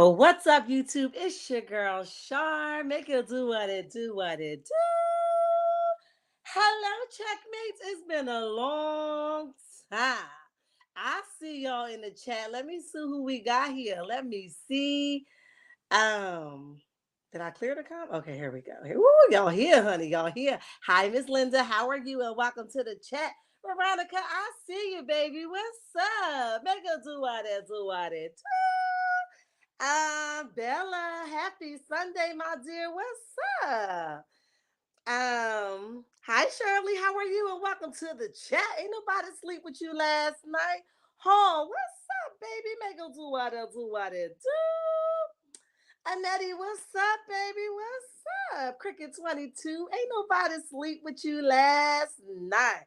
Oh, what's up, YouTube? It's your girl, Shar. Make it do what it do, what it do. Hello, checkmates. It's been a long time. I see y'all in the chat. Let me see who we got here. Let me see. Um, did I clear the com? Okay, here we go. Ooh, y'all here, honey. Y'all here. Hi, Miss Linda. How are you? And welcome to the chat. Veronica, I see you, baby. What's up? Make it do what it do, what it do. Bella, happy Sunday, my dear. What's up? Hi Shirley, how are you? And welcome to the chat. Ain't nobody sleep with you last night. Oh, what's up, baby? Make them do what it do, what it do. Annette, what's up, baby? What's up? Cricket 22. Ain't nobody sleep with you last night.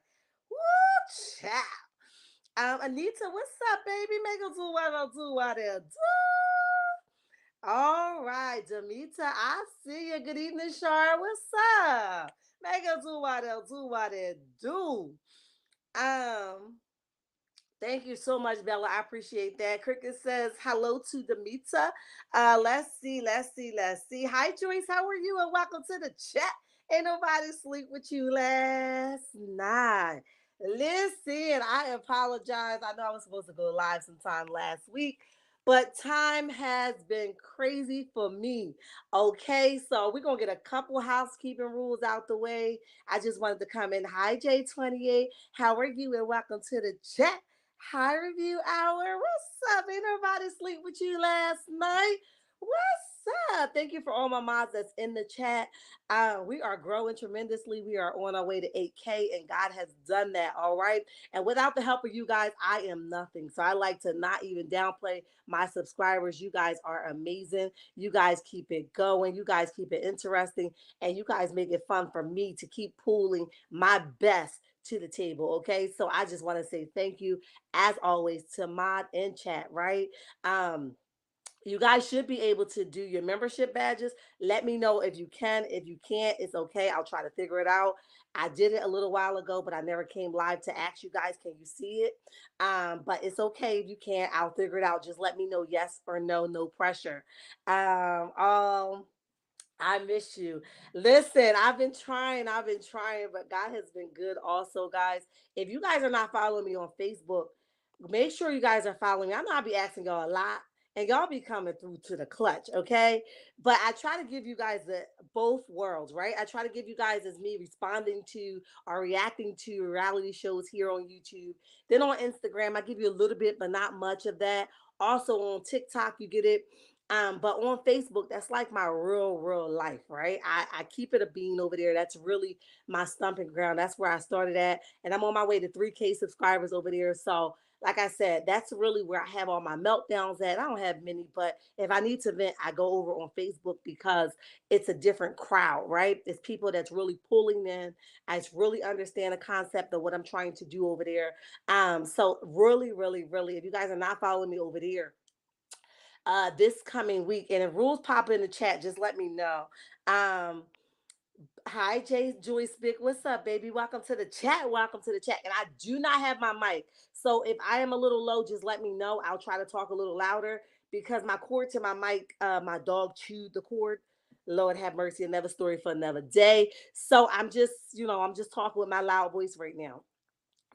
Woo, child. Anita, what's up, baby? Make them do what it do, what it do. All right, Demita, I see you. Good evening, Shar. What's up? Make it do what it do, what it do. Um, Thank you so much, Bella. I appreciate that. Cricket says hello to Demita. Let's see. Hi, Joyce. How are you? And welcome to the chat. Ain't nobody sleep with you last night. Listen, I apologize. I know I was supposed to go live sometime last week, but time has been crazy for me. Okay, so we're gonna get a couple housekeeping rules out the way. I just wanted to come in. Hi, J28. How are you? And welcome to the chat. Hi, review hour. What's up? Ain't nobody sleep with you last night. What's up? Thank you for all my mods that's in the chat. We are growing tremendously. We are on our way to 8K, and God has done that. All right. And without the help of you guys, I am nothing. So I like to not even downplay my subscribers. You guys are amazing. You guys keep it going. You guys keep it interesting. And you guys make it fun for me to keep pulling my best to the table. Okay. So I just want to say thank you as always to mod and chat, right? Um, you guys should be able to do your membership badges. Let me know if you can. If you can't, it's okay. I'll try to figure it out. I did it a little while ago, but I never came live to ask you guys, can you see it? But it's okay if you can't. I'll figure it out. Just let me know yes or no, no pressure. I miss you. Listen, I've been trying, but God has been good also, guys. If you guys are not following me on Facebook, make sure you guys are following me. I know I'll be asking y'all a lot. and y'all be coming through to the clutch, okay? But I try to give you guys the both worlds, right? I try to give you guys as me responding to or reacting to reality shows here on YouTube. Then on Instagram, I give you a little bit, but not much of that. Also on TikTok, you get it. But on Facebook, that's like my real life, right? I keep it a bean over there. That's really my stumping ground. That's where I started at. And I'm on my way to 3K subscribers over there. So like I said, that's really where I have all my meltdowns at. I don't have many, but if I need to vent, I go over on Facebook because it's a different crowd, right? It's people that's really pulling in. I really understand the concept of what I'm trying to do over there. So really, if you guys are not following me over there, this coming week, and if rules pop in the chat, just let me know. Um, Hi, Jay Joyce Big. What's up, baby? Welcome to the chat. Welcome to the chat. And I do not have my mic. So if I am a little low, just let me know. I'll try to talk a little louder because my cord to my mic, my dog chewed the cord. Lord have mercy, another story for another day. So I'm just talking with my loud voice right now.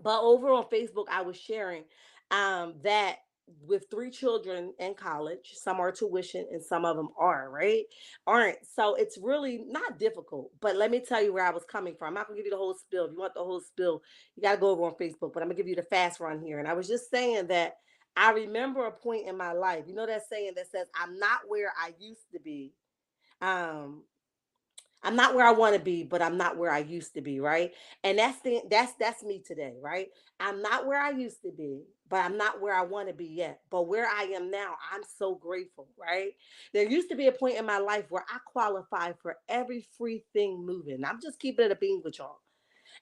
But over on Facebook, I was sharing that with three children in college, some are tuition and some of them are, right? Aren't. So it's really not difficult. But let me tell you where I was coming from. I'm not going to give you the whole spill. If you want the whole spill, you got to go over on Facebook. But I'm going to give you the fast run here. And I was just saying that I remember a point in my life. You know that saying that says, I'm not where I used to be. Um, I'm not where I want to be, but I'm not where I used to be, right? And that's me today, right? I'm not where I used to be, but I'm not where I want to be yet. But where I am now, I'm so grateful, right? There used to be a point in my life where I qualified for every free thing moving. I'm just keeping it a being with y'all.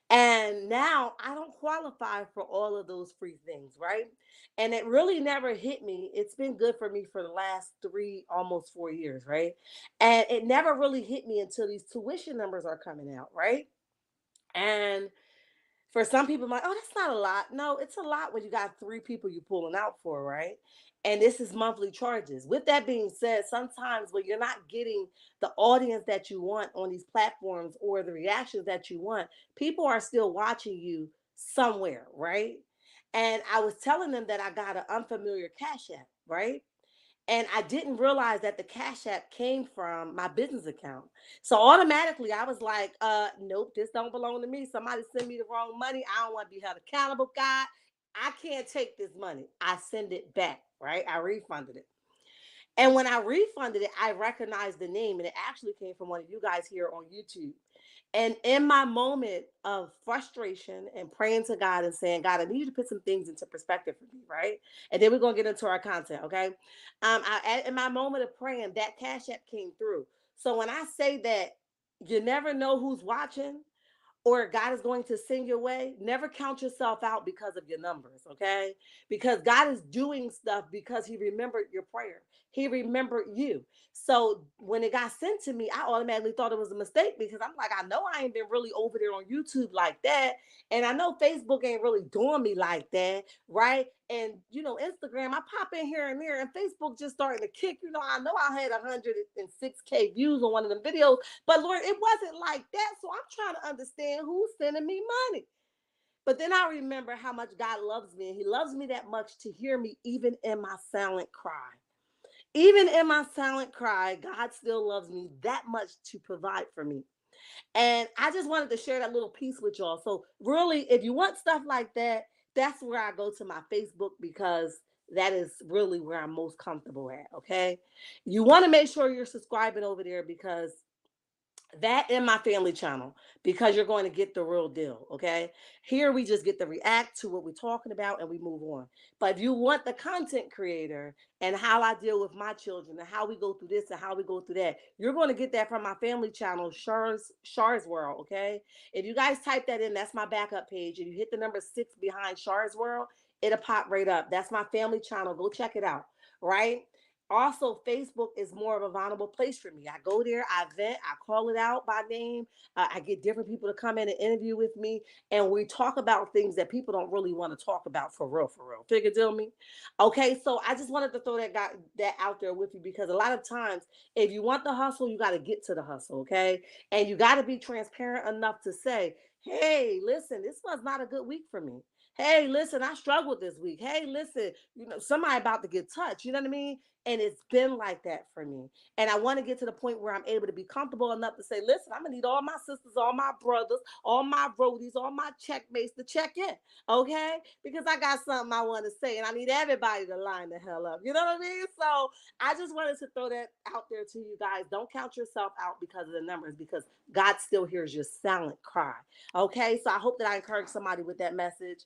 And now I don't qualify for all of those free things, right? And it really never hit me. It's been good for me for the last almost 4 years, right? And it never really hit me until these tuition numbers are coming out, right? And for some people, I'm like, oh, that's not a lot. No, it's a lot when you got three people you pulling out for, right? And this is monthly charges. With that being said, sometimes when you're not getting the audience that you want on these platforms or the reactions that you want, people are still watching you somewhere, right? And I was telling them that I got an unfamiliar Cash App, right? And I didn't realize that the Cash App came from my business account. So automatically I was like, nope, this don't belong to me. Somebody send me the wrong money. I don't want to be held accountable, God. I can't take this money. I send it back, right? I refunded it. And when I refunded it, I recognized the name, and it actually came from one of you guys here on YouTube. And in my moment of frustration and praying to God and saying, God, I need you to put some things into perspective for me, right? And then we're gonna get into our content, okay? In my moment of praying, that Cash App came through. So when I say that you never know who's watching, or God is going to send your way, never count yourself out because of your numbers, okay? Because God is doing stuff because He remembered your prayer. He remembered you. So when it got sent to me, I automatically thought it was a mistake because I'm like, I know I ain't been really over there on YouTube like that. And I know Facebook ain't really doing me like that, right? And Instagram, I pop in here and there, and Facebook just starting to kick. I know I had 106K views on one of them videos, but Lord, it wasn't like that. So I'm trying to understand who's sending me money. But then I remember how much God loves me, and He loves me that much to hear me even in my silent cry. Even in my silent cry, God still loves me that much to provide for me. And I just wanted to share that little piece with y'all. So, really, if you want stuff like that, that's where I go to my Facebook because that is really where I'm most comfortable at. Okay. You want to make sure you're subscribing over there because that in my family channel, because you're going to get the real deal. Okay, here we just get to react to what we're talking about and we move on. But if you want the content creator and how I deal with my children and how we go through this and how we go through that, you're going to get that from my family channel, Shar's World. Okay, if you guys type that in, that's my backup page. If you hit the number 6 behind Shar's World, it'll pop right up. That's my family channel. Go check it out, right? Also, Facebook is more of a vulnerable place for me. I go there, I vent, I call it out by name. I get different people to come in and interview with me, and we talk about things that people don't really want to talk about for real, for real. Figure deal me? Okay, so I just wanted to throw that out there with you because a lot of times, if you want the hustle, you got to get to the hustle, okay? And you got to be transparent enough to say, hey, listen, this was not a good week for me. Hey, listen, I struggled this week. Hey, listen, somebody about to get touched. You know what I mean? And it's been like that for me. And I want to get to the point where I'm able to be comfortable enough to say, listen, I'm going to need all my sisters, all my brothers, all my roadies, all my checkmates to check in. Okay? Because I got something I want to say and I need everybody to line the hell up. You know what I mean? So I just wanted to throw that out there to you guys. Don't count yourself out because of the numbers, because God still hears your silent cry. Okay? So I hope that I encourage somebody with that message.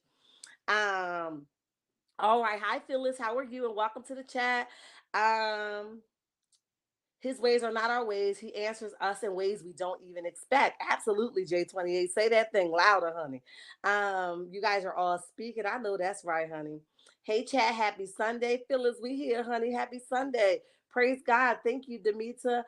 Um, all right. Hi, Phyllis. How are you? And welcome to the chat. Um, his ways are not our ways. He answers us in ways we don't even expect. Absolutely, J28. Say that thing louder, honey. You guys are all speaking. I know that's right, honey. Hey, chat. Happy Sunday. Phyllis, we here, honey. Happy Sunday. Praise God. Thank you, Demetra.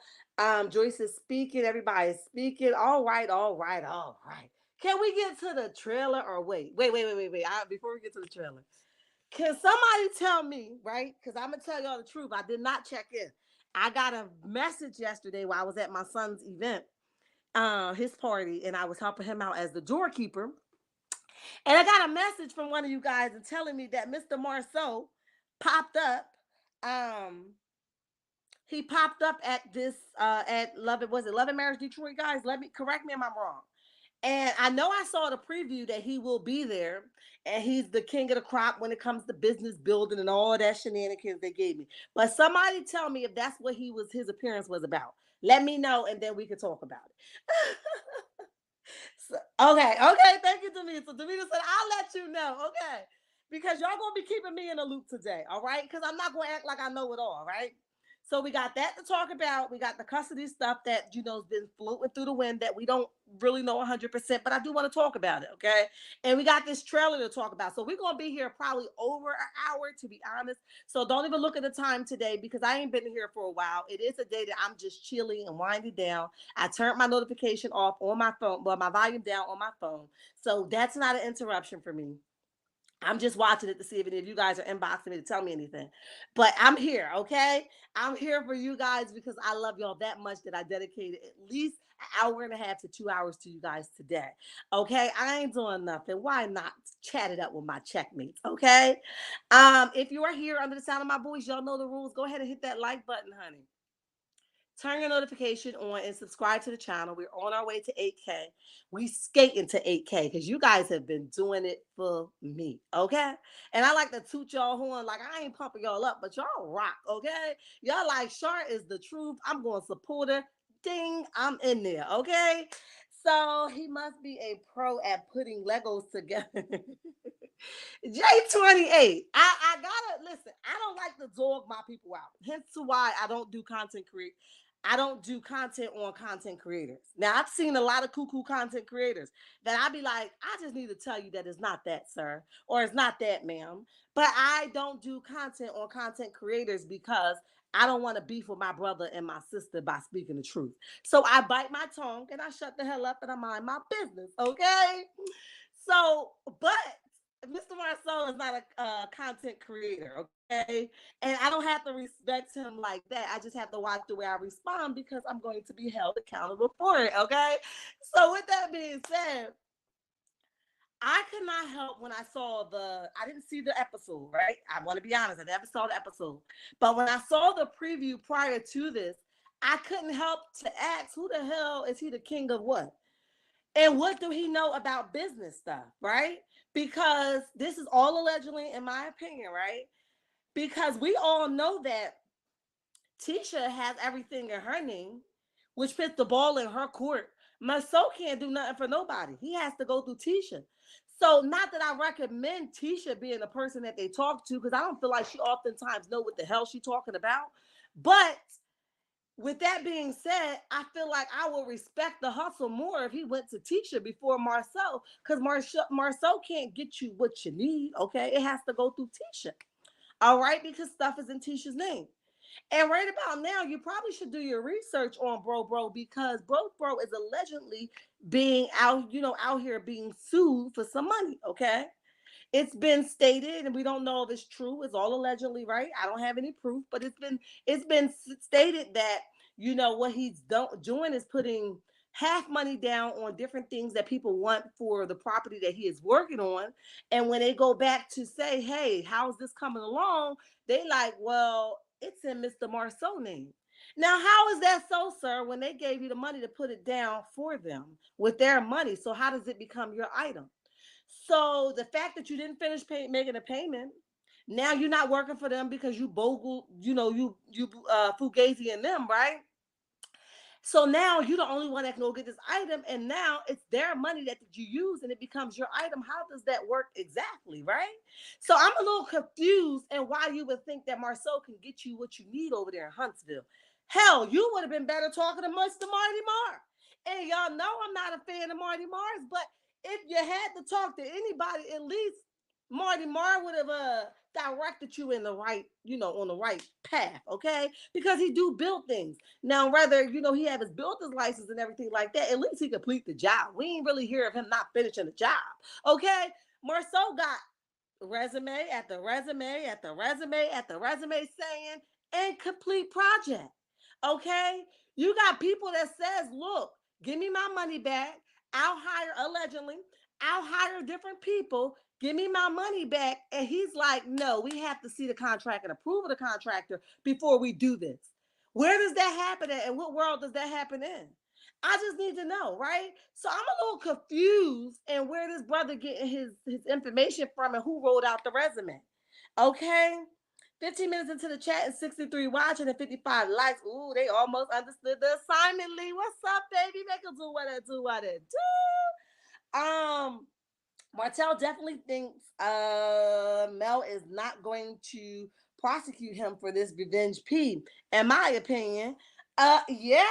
Joyce is speaking. Everybody's speaking. All right, all right, all right. Can we get to the trailer or wait. Before we get to the trailer, can somebody tell me, right? Because I'm gonna tell y'all the truth. I did not check in. I got a message yesterday while I was at my son's event, his party, and I was helping him out as the doorkeeper. And I got a message from one of you guys and telling me that Mr. Marceau popped up. Um, he popped up at this at Love It, was it Love and Marriage Detroit, guys? Let me correct me if I'm wrong. And I know I saw the preview that he will be there, and he's the king of the crop when it comes to business building and all that shenanigans they gave me. But somebody tell me if that's what his appearance was about. Let me know, and then we can talk about it. So, okay. Thank you, Davita. So Davita said, I'll let you know. Okay. Because y'all gonna be keeping me in the loop today, all right? Because I'm not gonna act like I know it all, right? So we got that to talk about. We got the custody stuff that has been floating through the wind that we don't really know 100%, but I do want to talk about it, okay? And we got this trailer to talk about. So we're gonna be here probably over an hour, to be honest. So don't even look at the time today because I ain't been here for a while. It is a day that I'm just chilling and winding down. I turned my notification off on my phone, well, my volume down on my phone. So that's not an interruption for me. I'm just watching it to see if any of you guys are inboxing me to tell me anything. But I'm here, okay? I'm here for you guys because I love y'all that much that I dedicated at least an hour and a half to 2 hours to you guys today. Okay? I ain't doing nothing. Why not chat it up with my checkmates? Okay? If you are here under the sound of my voice, y'all know the rules. Go ahead and hit that like button, honey. Turn your notification on and subscribe to the channel. We're on our way to 8K. We skating to 8K because you guys have been doing it for me, okay? And I like to toot y'all horn like I ain't pumping y'all up, but y'all rock, okay? Y'all like Char is the truth. I'm going to support her. Ding, I'm in there, okay? So he must be a pro at putting Legos together. J28. I gotta listen. I don't like to dog my people out. Hence to why I don't do content create. I don't do content on content creators. Now I've seen a lot of cuckoo content creators that I'd be like, I just need to tell you that it's not that, sir, or it's not that, ma'am. But I don't do content on content creators because I don't want to beef with my brother and my sister by speaking the truth. So I bite my tongue and I shut the hell up and I mind my business. Okay. So, but Mr. Marcel is not a content creator, okay? And I don't have to respect him like that. I just have to watch the way I respond because I'm going to be held accountable for it, okay? So, with that being said, I could not help when I didn't see the episode, right? I want to be honest, I never saw the episode. But when I saw the preview prior to this, I couldn't help to ask, who the hell is he the king of what? And what do he know about business stuff, right? Because this is all allegedly, in my opinion, right? Because we all know that Tisha has everything in her name, which puts the ball in her court. Marceau can't do nothing for nobody. He has to go through Tisha. So not that I recommend Tisha being the person that they talk to, because I don't feel like she oftentimes know what the hell she's talking about. But with that being said, I feel like I will respect the hustle more if he went to Tisha before Marceau, because Marceau can't get you what you need, okay? It has to go through Tisha, all right? Because stuff is in Tisha's name. And right about now, you probably should do your research on Bro because Bro is allegedly being out here being sued for some money, okay? It's been stated, and we don't know if it's true. It's all allegedly, right? I don't have any proof, but it's been stated that what he's doing is putting half money down on different things that people want for the property that he is working on. And when they go back to say, "Hey, how's this coming along?" They like, well. it's in Mr. Marceau's name. Now, how is that so, sir, when they gave you the money to put it down for them with their money? So how does it become your item? So the fact that you didn't finish making a payment, now you're not working for them because you bogle, you fugazi in them, right? So now you're the only one that can go get this item, and now it's their money that you use, and it becomes your item. How does that work exactly, right? So I'm a little confused, and why you would think that Marceau can get you what you need over there in Huntsville. Hell, you would have been better talking to Mr. Marty Marr. And y'all know I'm not a fan of Marty Marr's, but if you had to talk to anybody, at least Marty Marr would have directed you in the right, on the right path, okay? Because he do build things. Now, whether he have his builder's license and everything like that, at least he complete the job. We ain't really hear of him not finishing the job. Okay. Marceau got resume after resume after resume after resume saying incomplete project. Okay. You got people that says, look, give me my money back. I'll hire allegedly. I'll hire different people. Give me my money back. And he's like, no, we have to see the contract and approve of the contractor before we do this. Where does that happen at? And what world does that happen in? I just need to know, right? So I'm a little confused and where this brother getting his information from and who wrote out the resume. Okay. 15 minutes into the chat and 63 watching and 55 likes. Ooh, they almost understood the assignment, Lee. What's up, baby? Make them do what I do, what I do. Martel definitely thinks Mel is not going to prosecute him for this revenge P. In my opinion, yeah,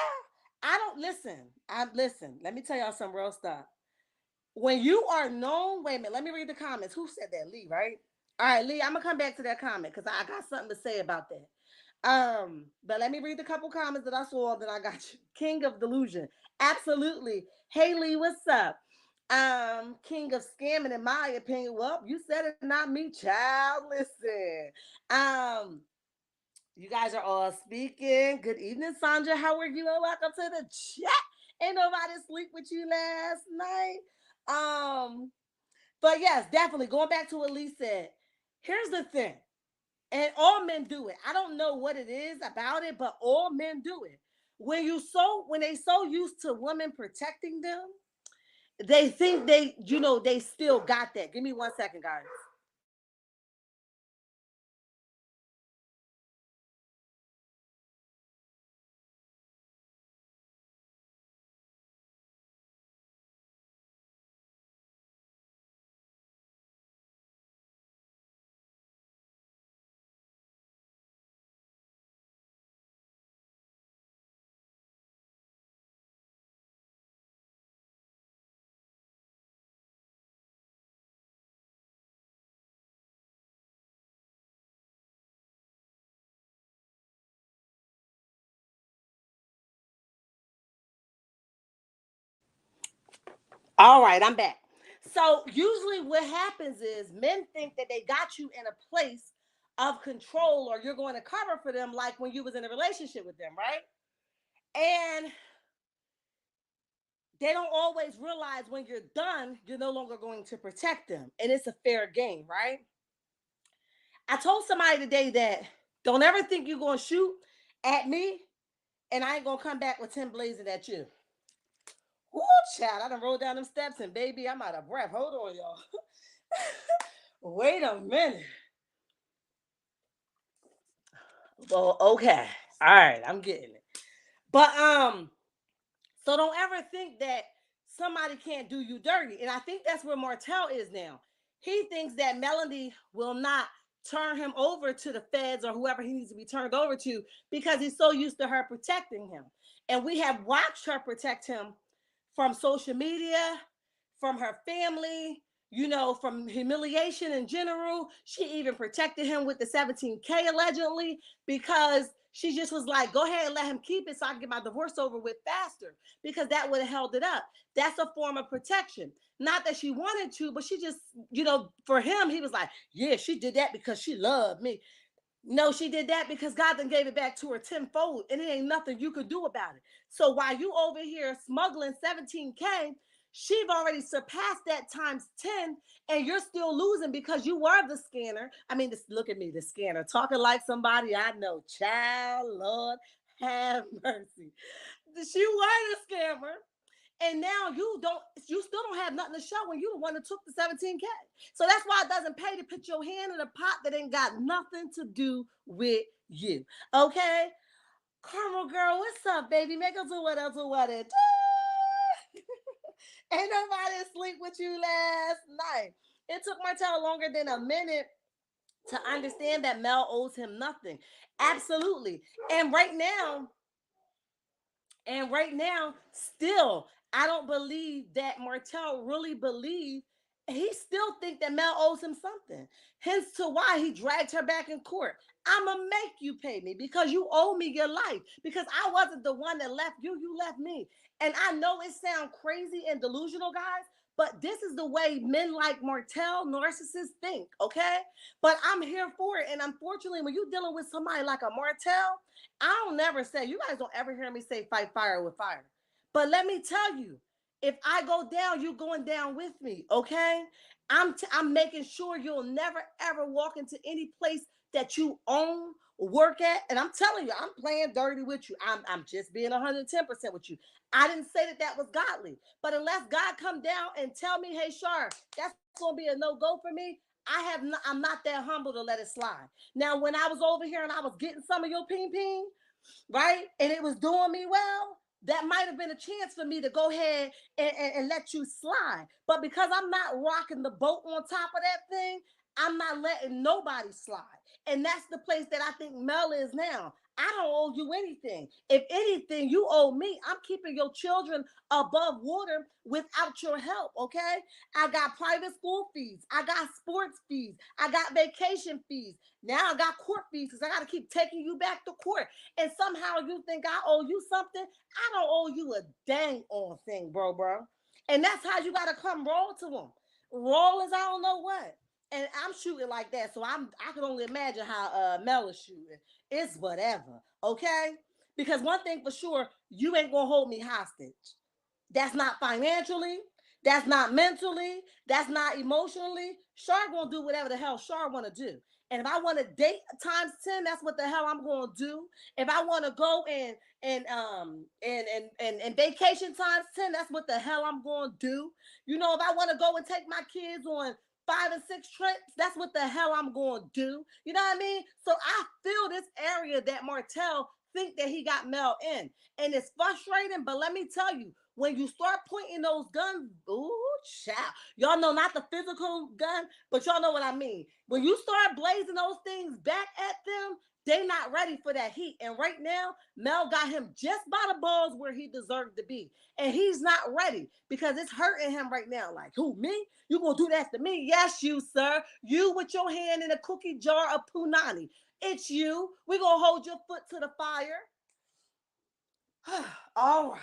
I don't listen. Listen. Let me tell y'all some real stuff. When you are known, wait a minute. Let me read the comments. Who said that? Lee, right? All right, Lee. I'm gonna come back to that comment because I got something to say about that. But let me read the couple comments that I saw. That I got you. King of Delusion. Absolutely. Hey Lee, what's up? King of Scamming, in my opinion. Well, you said it, not me, child. Listen. You guys are all speaking. Good evening, Sandra. How are you? And welcome to the chat. Ain't nobody sleep with you last night. But yes, definitely going back to what Lee said. Here's the thing, and all men do it. I don't know what it is about it, but all men do it. When they so used to women protecting them, they think they still got that. Give me 1 second, guys. All right, I'm back. So usually what happens is men think that they got you in a place of control or you're going to cover for them like when you was in a relationship with them, right? And they don't always realize when you're done, you're no longer going to protect them. And it's a fair game, right? I told somebody today that don't ever think you're going to shoot at me and I ain't going to come back with 10 blazing at you. Woo, child, I done rolled down them steps and baby, I'm out of breath. Hold on, y'all. Wait a minute. Well, okay. All right, I'm getting it. But so don't ever think that somebody can't do you dirty. And I think that's where Martel is now. He thinks that Melody will not turn him over to the feds or whoever he needs to be turned over to because he's so used to her protecting him. And we have watched her protect him from social media, from her family, from humiliation in general. She even protected him with the 17K allegedly because she just was like, go ahead and let him keep it so I can get my divorce over with faster because that would have held it up. That's a form of protection. Not that she wanted to, but she just, for him, he was like, yeah, she did that because she loved me. No, she did that because God then gave it back to her tenfold, and it ain't nothing you could do about it. So while you over here smuggling 17K, She've already surpassed that times 10, and you're still losing because you were the scanner. I mean, look at me, the scanner, talking like somebody I know. Child, Lord, have mercy. She was a scammer. And now you still don't have nothing to show when you the one that took the 17K. So that's why it doesn't pay to put your hand in a pot that ain't got nothing to do with you. Okay? Caramel girl, what's up, baby? Make us do what else do what it do. Ain't nobody sleep with you last night. It took Martel longer than a minute to understand that Mel owes him nothing. Absolutely. And right now, still, I don't believe that Martel really believed. He still think that Mel owes him something. Hence to why he dragged her back in court. I'ma make you pay me because you owe me your life. Because I wasn't the one that left you, you left me. And I know it sounds crazy and delusional, guys, but this is the way men like Martel, narcissists, think, okay? But I'm here for it. And unfortunately, when you're dealing with somebody like a Martel, I don't never say, you guys don't ever hear me say fight fire with fire. But let me tell you, if I go down, you're going down with me, okay? I'm making sure you'll never ever walk into any place that you own, work at. And I'm telling you, I'm playing dirty with you. I'm just being 110% with you. I didn't say that that was godly. But unless God come down and tell me, hey, Shar, that's going to be a no-go for me, I'm not that humble to let it slide. Now, when I was over here and I was getting some of your ping ping, right? And it was doing me well, that might have been a chance for me to go ahead and let you slide. But because I'm not rocking the boat on top of that thing, I'm not letting nobody slide. And that's the place that I think Mel is now. I don't owe you anything. If anything, you owe me. I'm keeping your children above water without your help, okay? I got private school fees. I got sports fees. I got vacation fees. Now I got court fees because I got to keep taking you back to court. And somehow you think I owe you something. I don't owe you a dang on thing, bro. And that's how you got to come roll to them. Roll is I don't know what. And I'm shooting like that. So I can only imagine how Mel is shooting. It's whatever. Okay? Because one thing for sure, you ain't gonna hold me hostage. That's not financially. That's not mentally. That's not emotionally. Shar gonna do whatever the hell Shar wanna do. And if I want to date times 10, that's what the hell I'm gonna do. If I want to go and vacation times 10, that's what the hell I'm gonna do. You know, if I want to go and take my kids on 5 and 6 trips, that's what the hell I'm gonna do. You know what I mean? So I feel this area that Martel think that he got Mel in. And it's frustrating, but let me tell you, when you start pointing those guns, ooh, child. Y'all know not the physical gun, but y'all know what I mean. When you start blazing those things back at them, they not ready for that heat. And right now, Mel got him just by the balls where he deserved to be. And he's not ready because it's hurting him right now. Like, who, me? You gonna do that to me? Yes, you, sir. You with your hand in a cookie jar of punani. It's you. We gonna hold your foot to the fire. All right.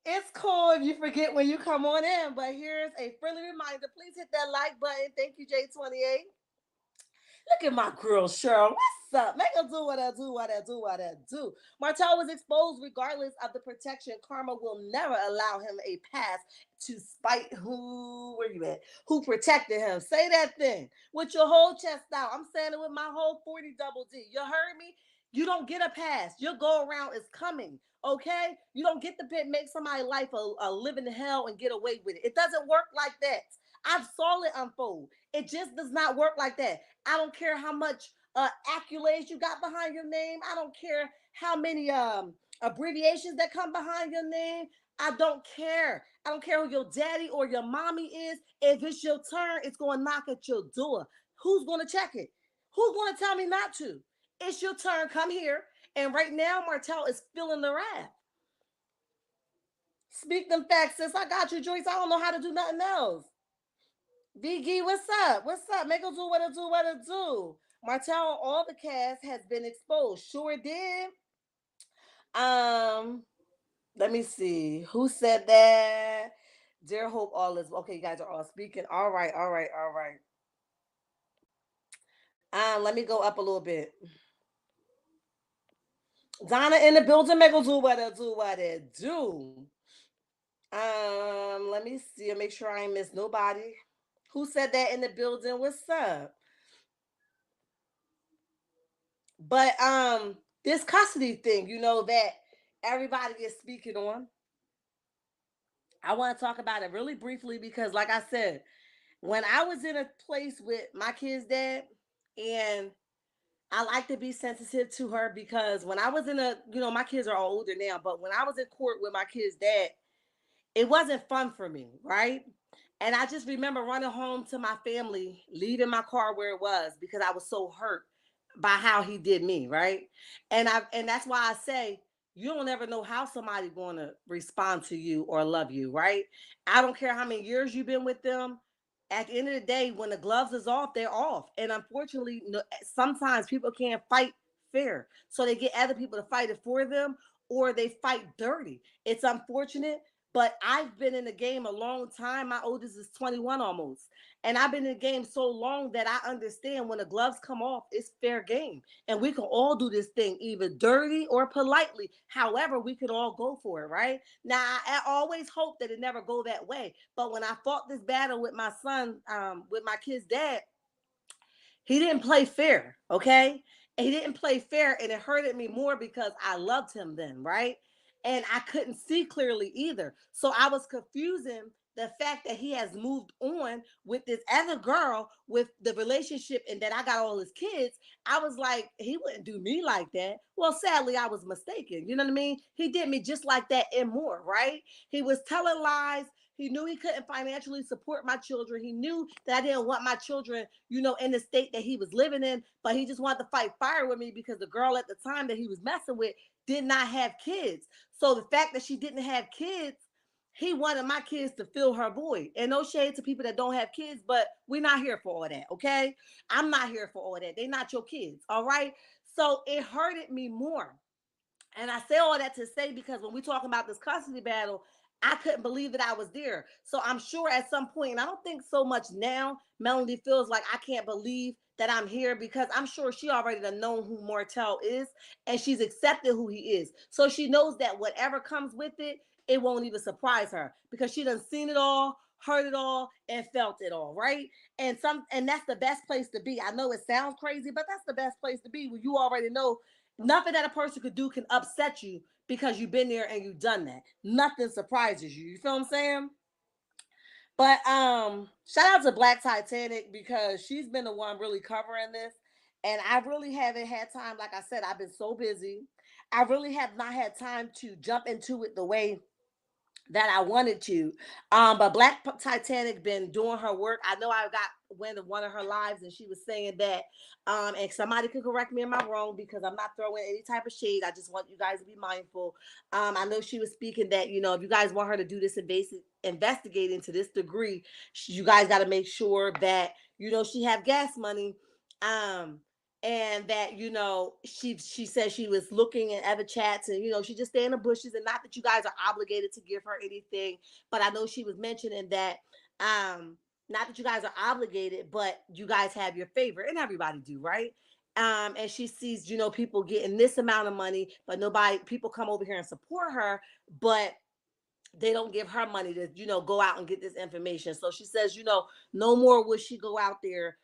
It's cool if you forget when you come on in, but here's a friendly reminder. Please hit that like button. Thank you, J28. Look at my girl, Cheryl. What's up? Make her do what I do, what I do, what I do. Martel was exposed regardless of the protection. Karma will never allow him a pass to spite where you at? Who protected him? Say that thing with your whole chest out. I'm saying it with my whole 40 double D. You heard me? You don't get a pass. Your go around is coming. Okay? You don't get to make somebody's life a living hell and get away with it. It doesn't work like that. I've saw it unfold. It just does not work like that. I don't care how much accolades you got behind your name. I don't care how many abbreviations that come behind your name. I don't care. I don't care who your daddy or your mommy is. If it's your turn, it's going to knock at your door. Who's going to check it? Who's going to tell me not to? It's your turn. Come here. And right now, Martel is feeling the wrath. Speak them facts, sis. I got you, Joyce. I don't know how to do nothing else. VG, what's up? What's up? Make her do what it do, what it do. Martel on all the cast has been exposed. Sure did. Um, Let me see. Who said that? Dear Hope, all is okay. You guys are all speaking. All right, all right, all right. Let me go up a little bit. Donna in the building. Make her do what it do, what it do. Let me see. Make sure I ain't miss nobody. Who said that in the building? What's up? But this custody thing, that everybody is speaking on. I want to talk about it really briefly because, like I said, when I was in a place with my kid's dad, and I like to be sensitive to her because when I was in my kids are all older now, but when I was in court with my kid's dad, it wasn't fun for me, right? And I just remember running home to my family, leaving my car where it was because I was so hurt by how he did me, right? And that's why I say you don't ever know how somebody's going to respond to you or love you, right? I don't care how many years you've been with them. At the end of the day, when the gloves is off, they're off. And unfortunately, sometimes people can't fight fair. So they get other people to fight it for them or they fight dirty. It's unfortunate, but I've been in the game a long time. My oldest is 21 almost. And I've been in the game so long that I understand when the gloves come off, it's fair game. And we can all do this thing either dirty or politely. However, we can all go for it, right? Now, I always hope that it never go that way. But when I fought this battle with my son, with my kid's dad, he didn't play fair, okay? And he didn't play fair, and it hurted me more because I loved him then, right? And I couldn't see clearly either. So I was confusing the fact that he has moved on with this other girl with the relationship and that I got all his kids. I was like, he wouldn't do me like that. Well, sadly, I was mistaken. You know what I mean? He did me just like that and more, right? He was telling lies. He knew he couldn't financially support my children. He knew that I didn't want my children, in the state that he was living in, but he just wanted to fight fire with me because the girl at the time that he was messing with did not have kids. So the fact that she didn't have kids, he wanted my kids to fill her void. And no shade to people that don't have kids, but we're not here for all that, okay? I'm not here for all that. They're not your kids, all right? So it hurted me more. And I say all that to say because when we talking about this custody battle, I couldn't believe that I was there. So I'm sure at some point, and I don't think so much now, Melody feels like I can't believe that I'm here because I'm sure she already done known who Martel is and she's accepted who he is. So she knows that whatever comes with it, it won't even surprise her because she done seen it all, heard it all, and felt it all, right? And that's the best place to be. I know it sounds crazy, but that's the best place to be when you already know nothing that a person could do can upset you because you've been there and you've done that. Nothing surprises you. You feel what I'm saying? But shout out to Black Titanic because she's been the one really covering this. And I really haven't had time. Like I said, I've been so busy. I really have not had time to jump into it the way that I wanted to. But Black Titanic been doing her work. I know I got went to one of her lives and she was saying that, and somebody could correct me if I'm wrong because I'm not throwing any type of shade. I just want you guys to be mindful. I know she was speaking that if you guys want her to do this invasive investigating to this degree, you guys got to make sure that she have gas money. Um, and that she said she was looking at other chats and she just stay in the bushes and not that you guys are obligated to give her anything, but I know she was mentioning that not that you guys are obligated, but you guys have your favorite and everybody do, right? And she sees people getting this amount of money but nobody people come over here and support her, but they don't give her money to go out and get this information. So she says no more will she go out there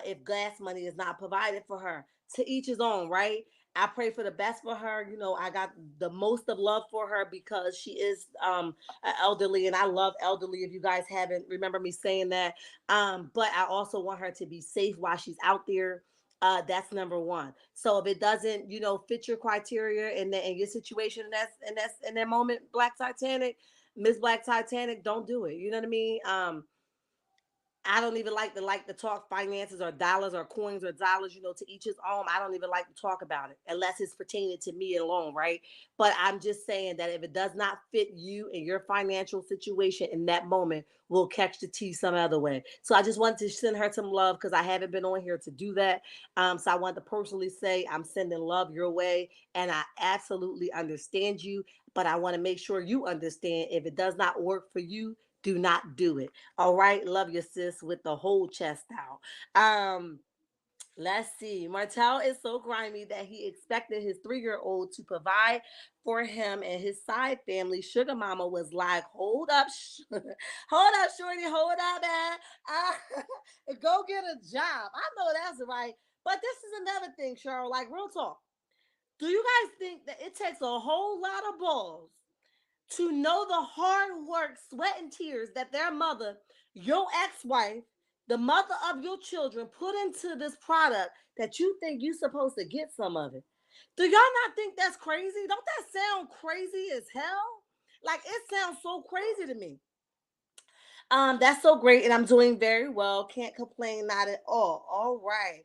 if gas money is not provided for her. To each his own, right? I pray for the best for her. I got the most of love for her because she is elderly and I love elderly, if you guys haven't remember me saying that. But I also want her to be safe while she's out there. That's number one. So if it doesn't fit your criteria in your situation, that's in that moment, Black Titanic, Miss Black Titanic, don't do it. You know what I mean? I don't even like to talk finances or dollars or coins or dollars, to each his own. I don't even like to talk about it unless it's pertaining to me alone, right? But I'm just saying that if it does not fit you and your financial situation in that moment, we'll catch the tea some other way. So I just wanted to send her some love because I haven't been on here to do that. So I want to personally say I'm sending love your way and I absolutely understand you, but I want to make sure you understand if it does not work for you, do not do it. All right. Love your sis with the whole chest out. Let's see. Martel is so grimy that he expected his 3-year-old to provide for him and his side family. Sugar Mama was like, "Hold up, hold up, shorty, hold up, man. Go get a job." I know that's right. But this is another thing, Cheryl. Like real talk. Do you guys think that it takes a whole lot of balls to know the hard work, sweat, and tears that their mother, your ex wife, the mother of your children, put into this product that you think you're supposed to get some of it? Do y'all not think that's crazy? Don't that sound crazy as hell? Like it sounds so crazy to me. That's so great, and I'm doing very well. Can't complain, not at all. All right.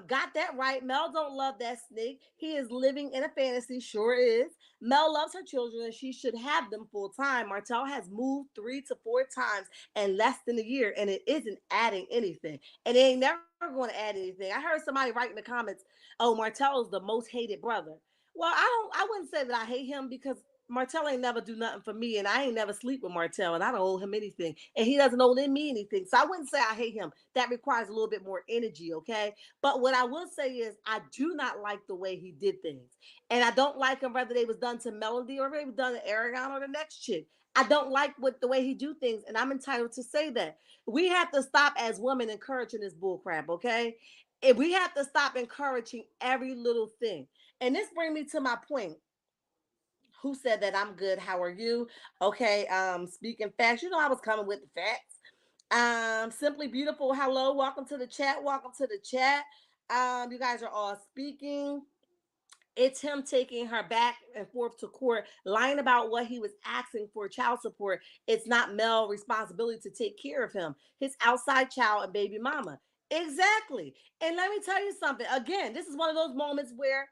Got that right. Mel don't love that snake. He is living in a fantasy, sure is. Mel loves her children and she should have them full time. Martel has moved 3 to 4 times in less than a year, and it isn't adding anything. And it ain't never going to add anything. I heard somebody write in the comments, "Oh, Martel is the most hated brother." Well, I wouldn't say that I hate him because Martel ain't never do nothing for me, and I ain't never sleep with Martel, and I don't owe him anything, and he doesn't owe me anything. So I wouldn't say I hate him. That requires a little bit more energy, okay? But what I will say is I do not like the way he did things, and I don't like him whether they was done to Melody or they was done to Aragon or the next chick. I don't like what the way he do things, and I'm entitled to say that. We have to stop as women encouraging this bullcrap, okay? And we have to stop encouraging every little thing. And this brings me to my point. Who said that I'm good? How are you? Okay, speaking facts. You know I was coming with the facts. Simply beautiful. Hello, welcome to the chat. Welcome to the chat. You guys are all speaking. It's him taking her back and forth to court, lying about what he was asking for child support. It's not Mel's responsibility to take care of him, his outside child and baby mama. Exactly. And let me tell you something. Again, this is one of those moments where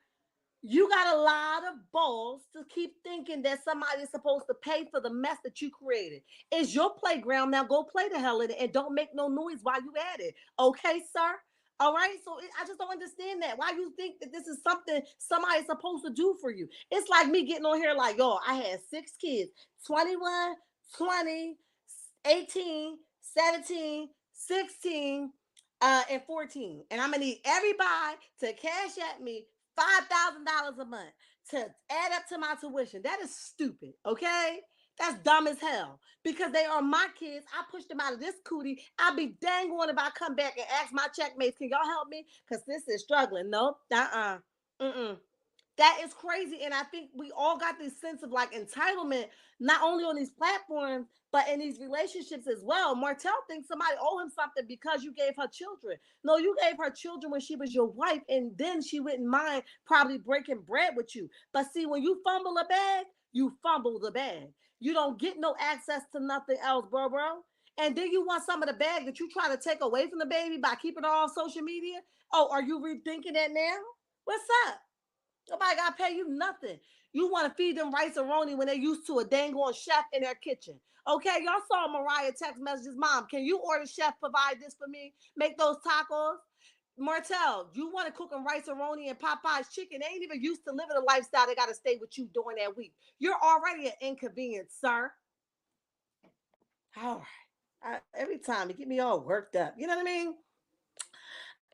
you got a lot of balls to keep thinking that somebody is supposed to pay for the mess that you created. It's your playground. Now go play the hell in it and don't make no noise while you at it. Okay, sir? All right. So I just don't understand that. Why you think that this is something somebody's supposed to do for you? It's like me getting on here like, yo, I had 6 kids, 21, 20, 18, 17, 16, and 14. And I'm gonna need everybody to cash at me $5,000 a month to add up to my tuition. That is stupid, okay? That's dumb as hell because they are my kids. I pushed them out of this cootie. I'll be dang on if I come back and ask my checkmates, can y'all help me? Because this is struggling. Nope. Mm-mm. That is crazy. And I think we all got this sense of like entitlement, not only on these platforms, but in these relationships as well. Martel thinks somebody owe him something because you gave her children. No, you gave her children when she was your wife, and then she wouldn't mind probably breaking bread with you. But see, when you fumble a bag, you fumble the bag. You don't get no access to nothing else, bro. And then you want some of the bag that you try to take away from the baby by keeping it all on social media. Oh, are you rethinking that now? What's up? Nobody got to pay you nothing. You want to feed them rice and roni when they're used to a dang on chef in their kitchen. Okay, y'all saw Mariah text messages. Mom, can you order chef provide this for me? Make those tacos. Martel, you want to cook them rice and roni and Popeye's chicken. They ain't even used to living a lifestyle. They got to stay with you during that week. You're already an inconvenience, sir. All right. Every time it get me all worked up. You know what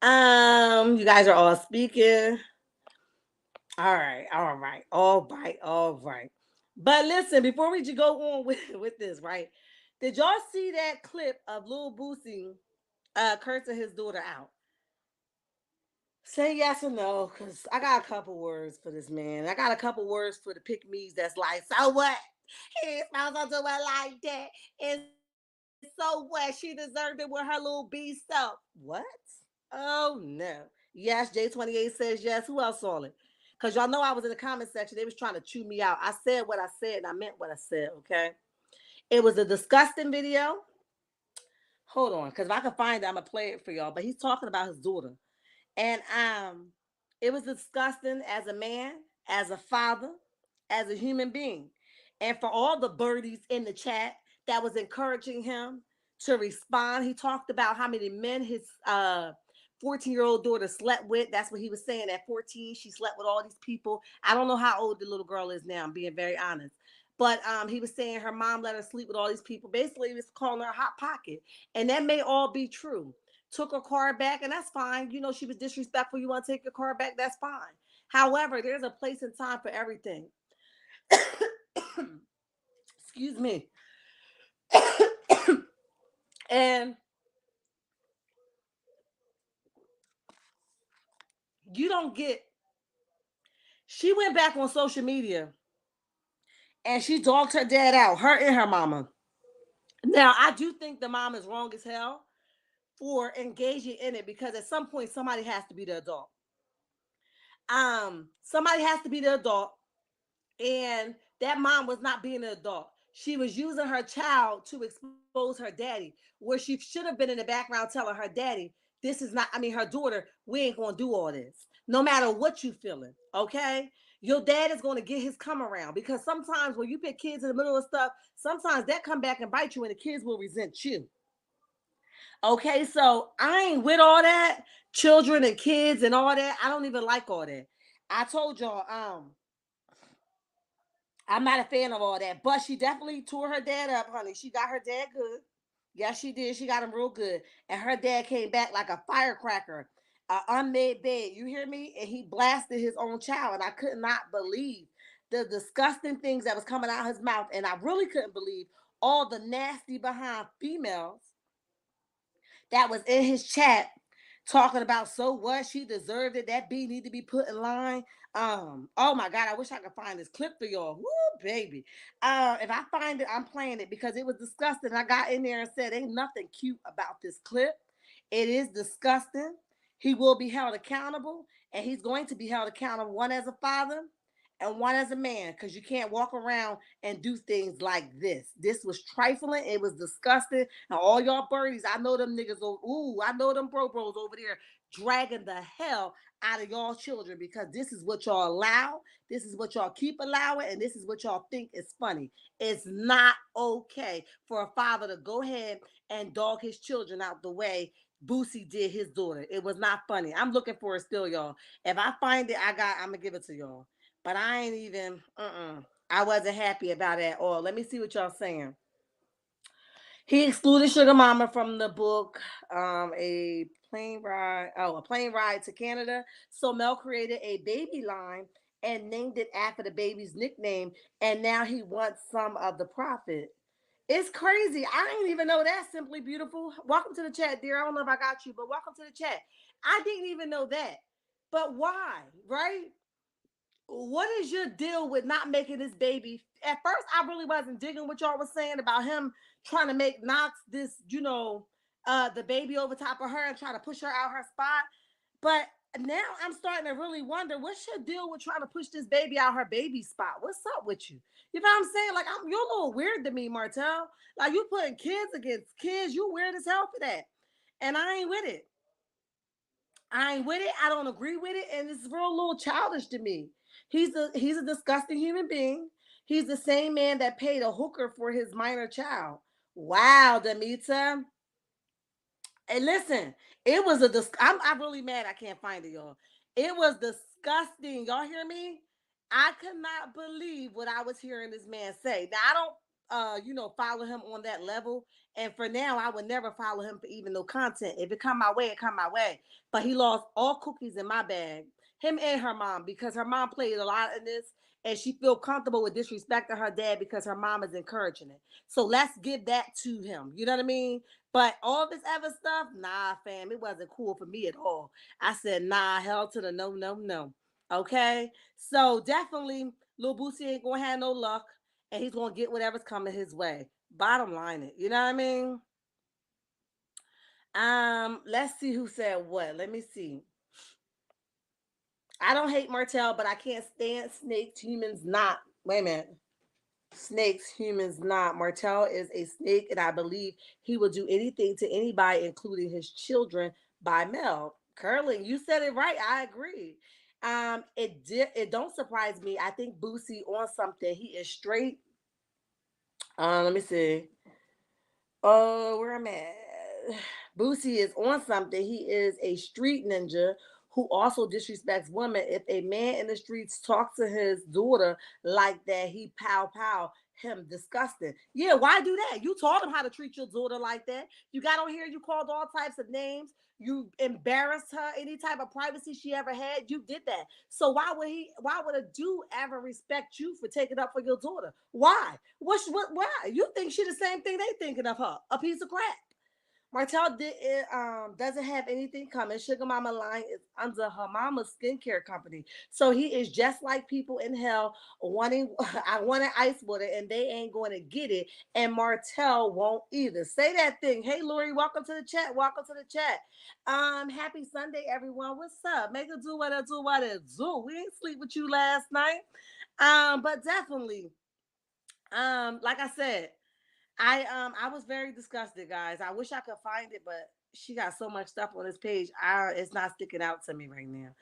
I mean? You guys are all speaking. All right. But listen, before we go on with this, right? Did y'all see that clip of Lil Boosie cursing his daughter out? Say yes or no, because I got a couple words for this man. I got a couple words for the pick me's that's like, so what? He ain't supposed to do it like that. And so what? She deserved it with her little B self. What? Oh no. Yes, J28 says yes. Who else saw it? Because y'all know I was in the comment section. They was trying to chew me out. I said what I said and I meant what I said, okay? It was a disgusting video. Hold on, because if I can find it, I'm gonna play it for y'all. But he's talking about his daughter. And it was disgusting as a man, as a father, as a human being. And for all the birdies in the chat that was encouraging him to respond, he talked about how many men his 14-year-old daughter slept with. That's what he was saying. At 14, she slept with all these people. I don't know how old the little girl is now, I'm being very honest. But he was saying her mom let her sleep with all these people. Basically, he was calling her a hot pocket. And that may all be true took her card back, and that's fine. You know, she was disrespectful. You want to take your card back, that's fine. However, there's a place and time for everything. Excuse me. And you don't get, she went back on social media and she dogged her dad out, her and her mama. Now, I do think the mom is wrong as hell for engaging in it, because at some point somebody has to be the adult. Somebody has to be the adult, and that mom was not being an adult. She was using her child to expose her daddy, where she should have been in the background telling her daddy, this is not, I mean, her daughter, we ain't gonna do all this. No matter what you feeling, okay? Your dad is gonna get his come around, because sometimes when you put kids in the middle of stuff, sometimes that come back and bite you, and the kids will resent you. Okay, so I ain't with all that children and kids and all that. I don't even like all that. I told y'all, I'm not a fan of all that, but she definitely tore her dad up, honey. She got her dad good. Yes, she did. She got him real good. And her dad came back like a firecracker, an unmade bed. You hear me? And he blasted his own child. And I could not believe the disgusting things that was coming out of his mouth. And I really couldn't believe all the nasty behind females that was in his chat talking about, so what, she deserved it, that B need to be put in line. Oh my god, I wish I could find this clip for y'all. Woo, baby. If I find it, I'm playing it, because it was disgusting. I got in there and said, ain't nothing cute about this clip. It is disgusting. He will be held accountable, and he's going to be held accountable, one as a father and one as a man, because you can't walk around and do things like this. This was trifling. It was disgusting. And all y'all birdies, I know them niggas. Ooh, I know them bros over there dragging the hell out of y'all children, because this is what y'all allow. This is what y'all keep allowing, and this is what y'all think is funny. It's not okay for a father to go ahead and dog his children out the way Boosie did his daughter. It was not funny. I'm looking for it still, y'all. If I find it, I'm gonna give it to y'all. But I ain't even, I wasn't happy about it at all. Let me see what y'all saying. He excluded Sugar Mama from the book, a plane ride to Canada. So Mel created a baby line and named it after the baby's nickname, and now he wants some of the profit. It's crazy. I didn't even know that. Simply Beautiful. Welcome to the chat, dear. I don't know if I got you, but welcome to the chat. I didn't even know that. But why, right? What is your deal with not making this baby? At first, I really wasn't digging what y'all was saying about him trying to make Knox this, the baby over top of her and try to push her out her spot. But now I'm starting to really wonder, what's your deal with trying to push this baby out her baby spot? What's up with you? You know what I'm saying? Like, you're a little weird to me, Martel. Like, you putting kids against kids. You weird as hell for that. And I ain't with it. I ain't with it. I don't agree with it, and it's real little childish to me. He's a disgusting human being. He's the same man that paid a hooker for his minor child. Wow, Demetra. And listen, it was I'm really mad I can't find it, y'all. It was disgusting. Y'all hear me? I could not believe what I was hearing this man say. Now I don't follow him on that level. And for now, I would never follow him for even no content. If it come my way, it come my way. But he lost all cookies in my bag. Him and her mom, because her mom played a lot in this, and she feel comfortable with disrespecting her dad because her mom is encouraging it. So let's give that to him. You know what I mean? But all this other stuff, nah, fam, it wasn't cool for me at all. I said, nah, hell to the no, no, no. Okay? So definitely, Lil Boosie ain't gonna have no luck, and he's gonna get whatever's coming his way. Bottom line it. You know what I mean? Let's see who said what. Let me see. I don't hate Martel, but I can't stand snakes, humans not. Wait a minute. Snakes, humans not. Martel is a snake, and I believe he will do anything to anybody, including his children. By Mel Curling, you said it right. I agree. It don't surprise me. I think Boosie on something. He is straight. Let me see. Oh, where I'm at. Boosie is on something. He is a street ninja who also disrespects women. If a man in the streets talks to his daughter like that, he pow pow him. Disgusting. Yeah, why do that? You taught him how to treat your daughter like that. You got on here, you called all types of names. you embarrassed her, any type of privacy she ever had, you did that. So why would a dude ever respect you for taking up for your daughter? Why? Why? You think she the same thing they thinking of her? A piece of crap. Martel doesn't have anything coming. Sugar Mama line is under her mama's skincare company. So he is just like people in hell wanting I wanted ice water and they ain't going to get it. And Martel won't either. Say that thing. Hey Lori, welcome to the chat. Welcome to the chat. Happy Sunday, everyone. What's up? Make it do what it do, what it do. We ain't sleep with you last night. But definitely, like I said, I was very disgusted, guys. I wish I could find it, but she got so much stuff on this page. It's not sticking out to me right now.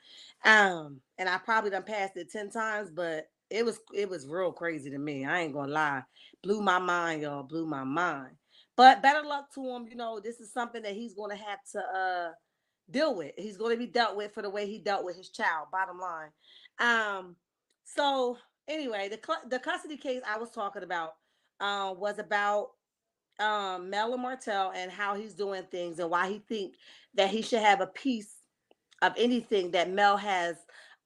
And I probably done passed it 10 times, but it was real crazy to me. I ain't gonna lie. Blew my mind, y'all. Blew my mind. But better luck to him. You know, this is something that he's gonna have to deal with. He's gonna be dealt with for the way he dealt with his child, bottom line. Um, so anyway, the custody case I was talking about was about Mel and Martel and how he's doing things and why he think that he should have a piece of anything that Mel has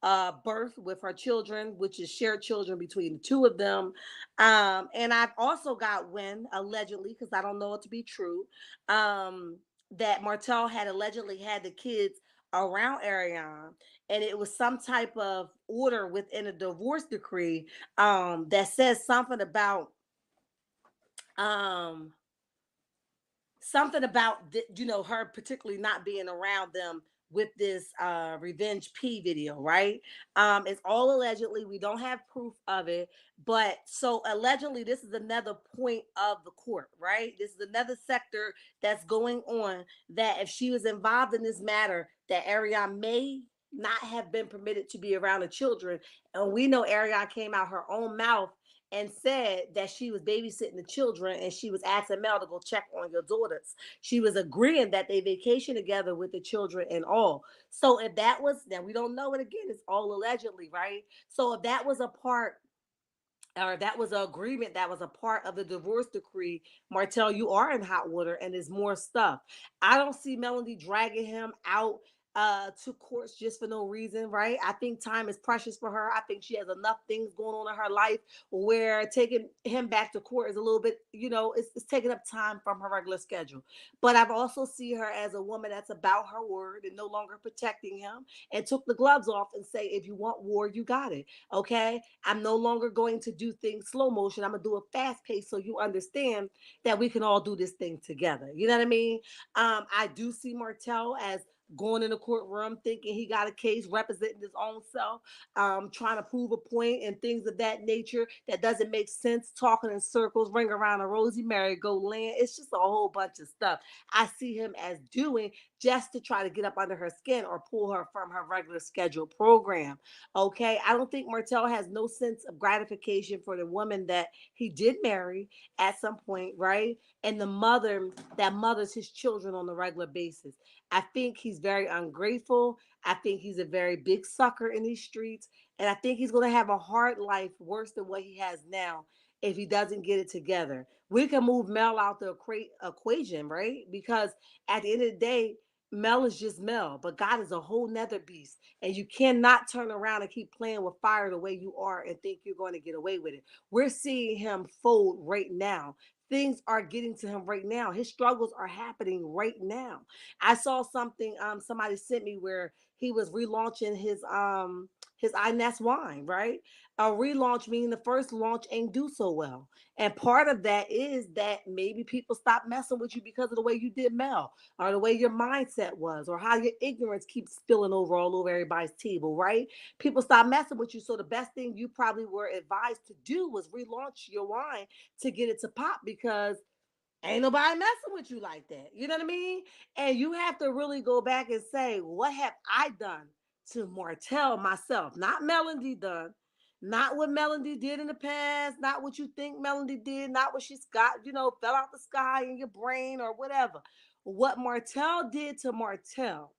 birthed with her children, which is shared children between the two of them. And I've also got wind, allegedly, because I don't know it to be true, that Martel had allegedly had the kids around Ariane, and it was some type of order within a divorce decree that says um, something about her particularly not being around them with this revenge p video, right? It's all allegedly, we don't have proof of it, but so allegedly this is another point of the court, right? This is another sector that's going on, that if she was involved in this matter, that Ariane may not have been permitted to be around the children. And we know Ariane came out her own mouth and said that she was babysitting the children and she was asking Mel to go check on your daughters. She was agreeing that they vacation together with the children and all. So if that was, now we don't know it, again, it's all allegedly, right? So if that was a part, or that was an agreement that was a part of the divorce decree, Martel, you are in hot water and there's more stuff. I don't see Melody dragging him out to courts just for no reason, right? I think time is precious for her. I think she has enough things going on in her life where taking him back to court is a little bit, it's taking up time from her regular schedule. But I've also see her as a woman that's about her word and no longer protecting him, and took the gloves off and say, if you want war, you got it. Okay. I'm no longer going to do things slow motion. I'm going to do a fast pace so you understand that we can all do this thing together. You know what I mean? I do see Martel as going in the courtroom thinking he got a case, representing his own self, trying to prove a point and things of that nature that doesn't make sense, talking in circles, ring around a rosy merry-go-land. It's just a whole bunch of stuff I see him as doing just to try to get up under her skin or pull her from her regular scheduled program. Okay. I don't think Martel has no sense of gratification for the woman that he did marry at some point, right? And the mother that mothers his children on a regular basis. I think he's very ungrateful. I think he's a very big sucker in these streets. And I think he's going to have a hard life worse than what he has now if he doesn't get it together. We can move Mel out the equation, right? Because at the end of the day, Mel is just Mel, but God is a whole nother beast. And you cannot turn around and keep playing with fire the way you are and think you're going to get away with it. We're seeing him fold right now. Things are getting to him right now. His struggles are happening right now. I saw something somebody sent me where he was relaunching his Inest wine, right? A relaunch meaning the first launch ain't do so well. And part of that is that maybe people stop messing with you because of the way you did Mel, or the way your mindset was, or how your ignorance keeps spilling over all over everybody's table, right? People stop messing with you. So the best thing you probably were advised to do was relaunch your wine to get it to pop, because ain't nobody messing with you like that. You know what I mean? And you have to really go back and say, what have I done to Martel myself? Not Melody done. Not what Melody did in the past, not what you think Melody did, not what she's got, fell out the sky in your brain or whatever. What Martel did to Martel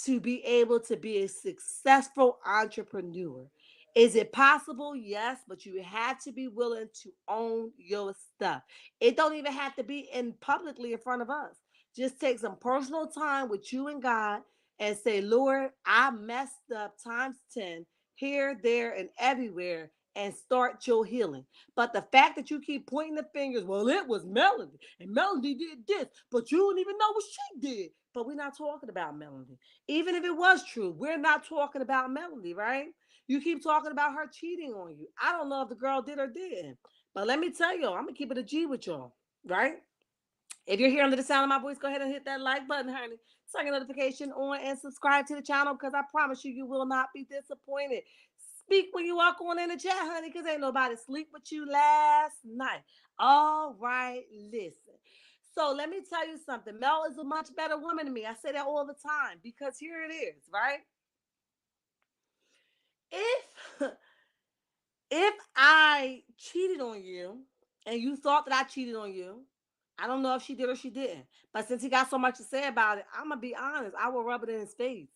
to be able to be a successful entrepreneur. Is it possible? Yes, but you have to be willing to own your stuff. It don't even have to be in publicly in front of us. Just take some personal time with you and God and say, Lord, I messed up times 10 here, there, and everywhere, and start your healing. But the fact that you keep pointing the fingers, well, it was Melody, and Melody did this, but you don't even know what she did. But we're not talking about Melody. Even if it was true, we're not talking about Melody, right? You keep talking about her cheating on you. I don't know if the girl did or didn't. But let me tell y'all, I'm going to keep it a G with y'all, right? If you're here under the sound of my voice, go ahead and hit that like button, honey. Turn your notification on and subscribe to the channel because I promise you, you will not be disappointed. Speak when you walk on in the chat, honey, because ain't nobody sleep with you last night. All right, listen. So let me tell you something. Mel is a much better woman than me. I say that all the time because here it is, right? If if I cheated on you and you thought that I cheated on you, I don't know if she did or she didn't. But since he got so much to say about it, I'm gonna be honest. I will rub it in his face.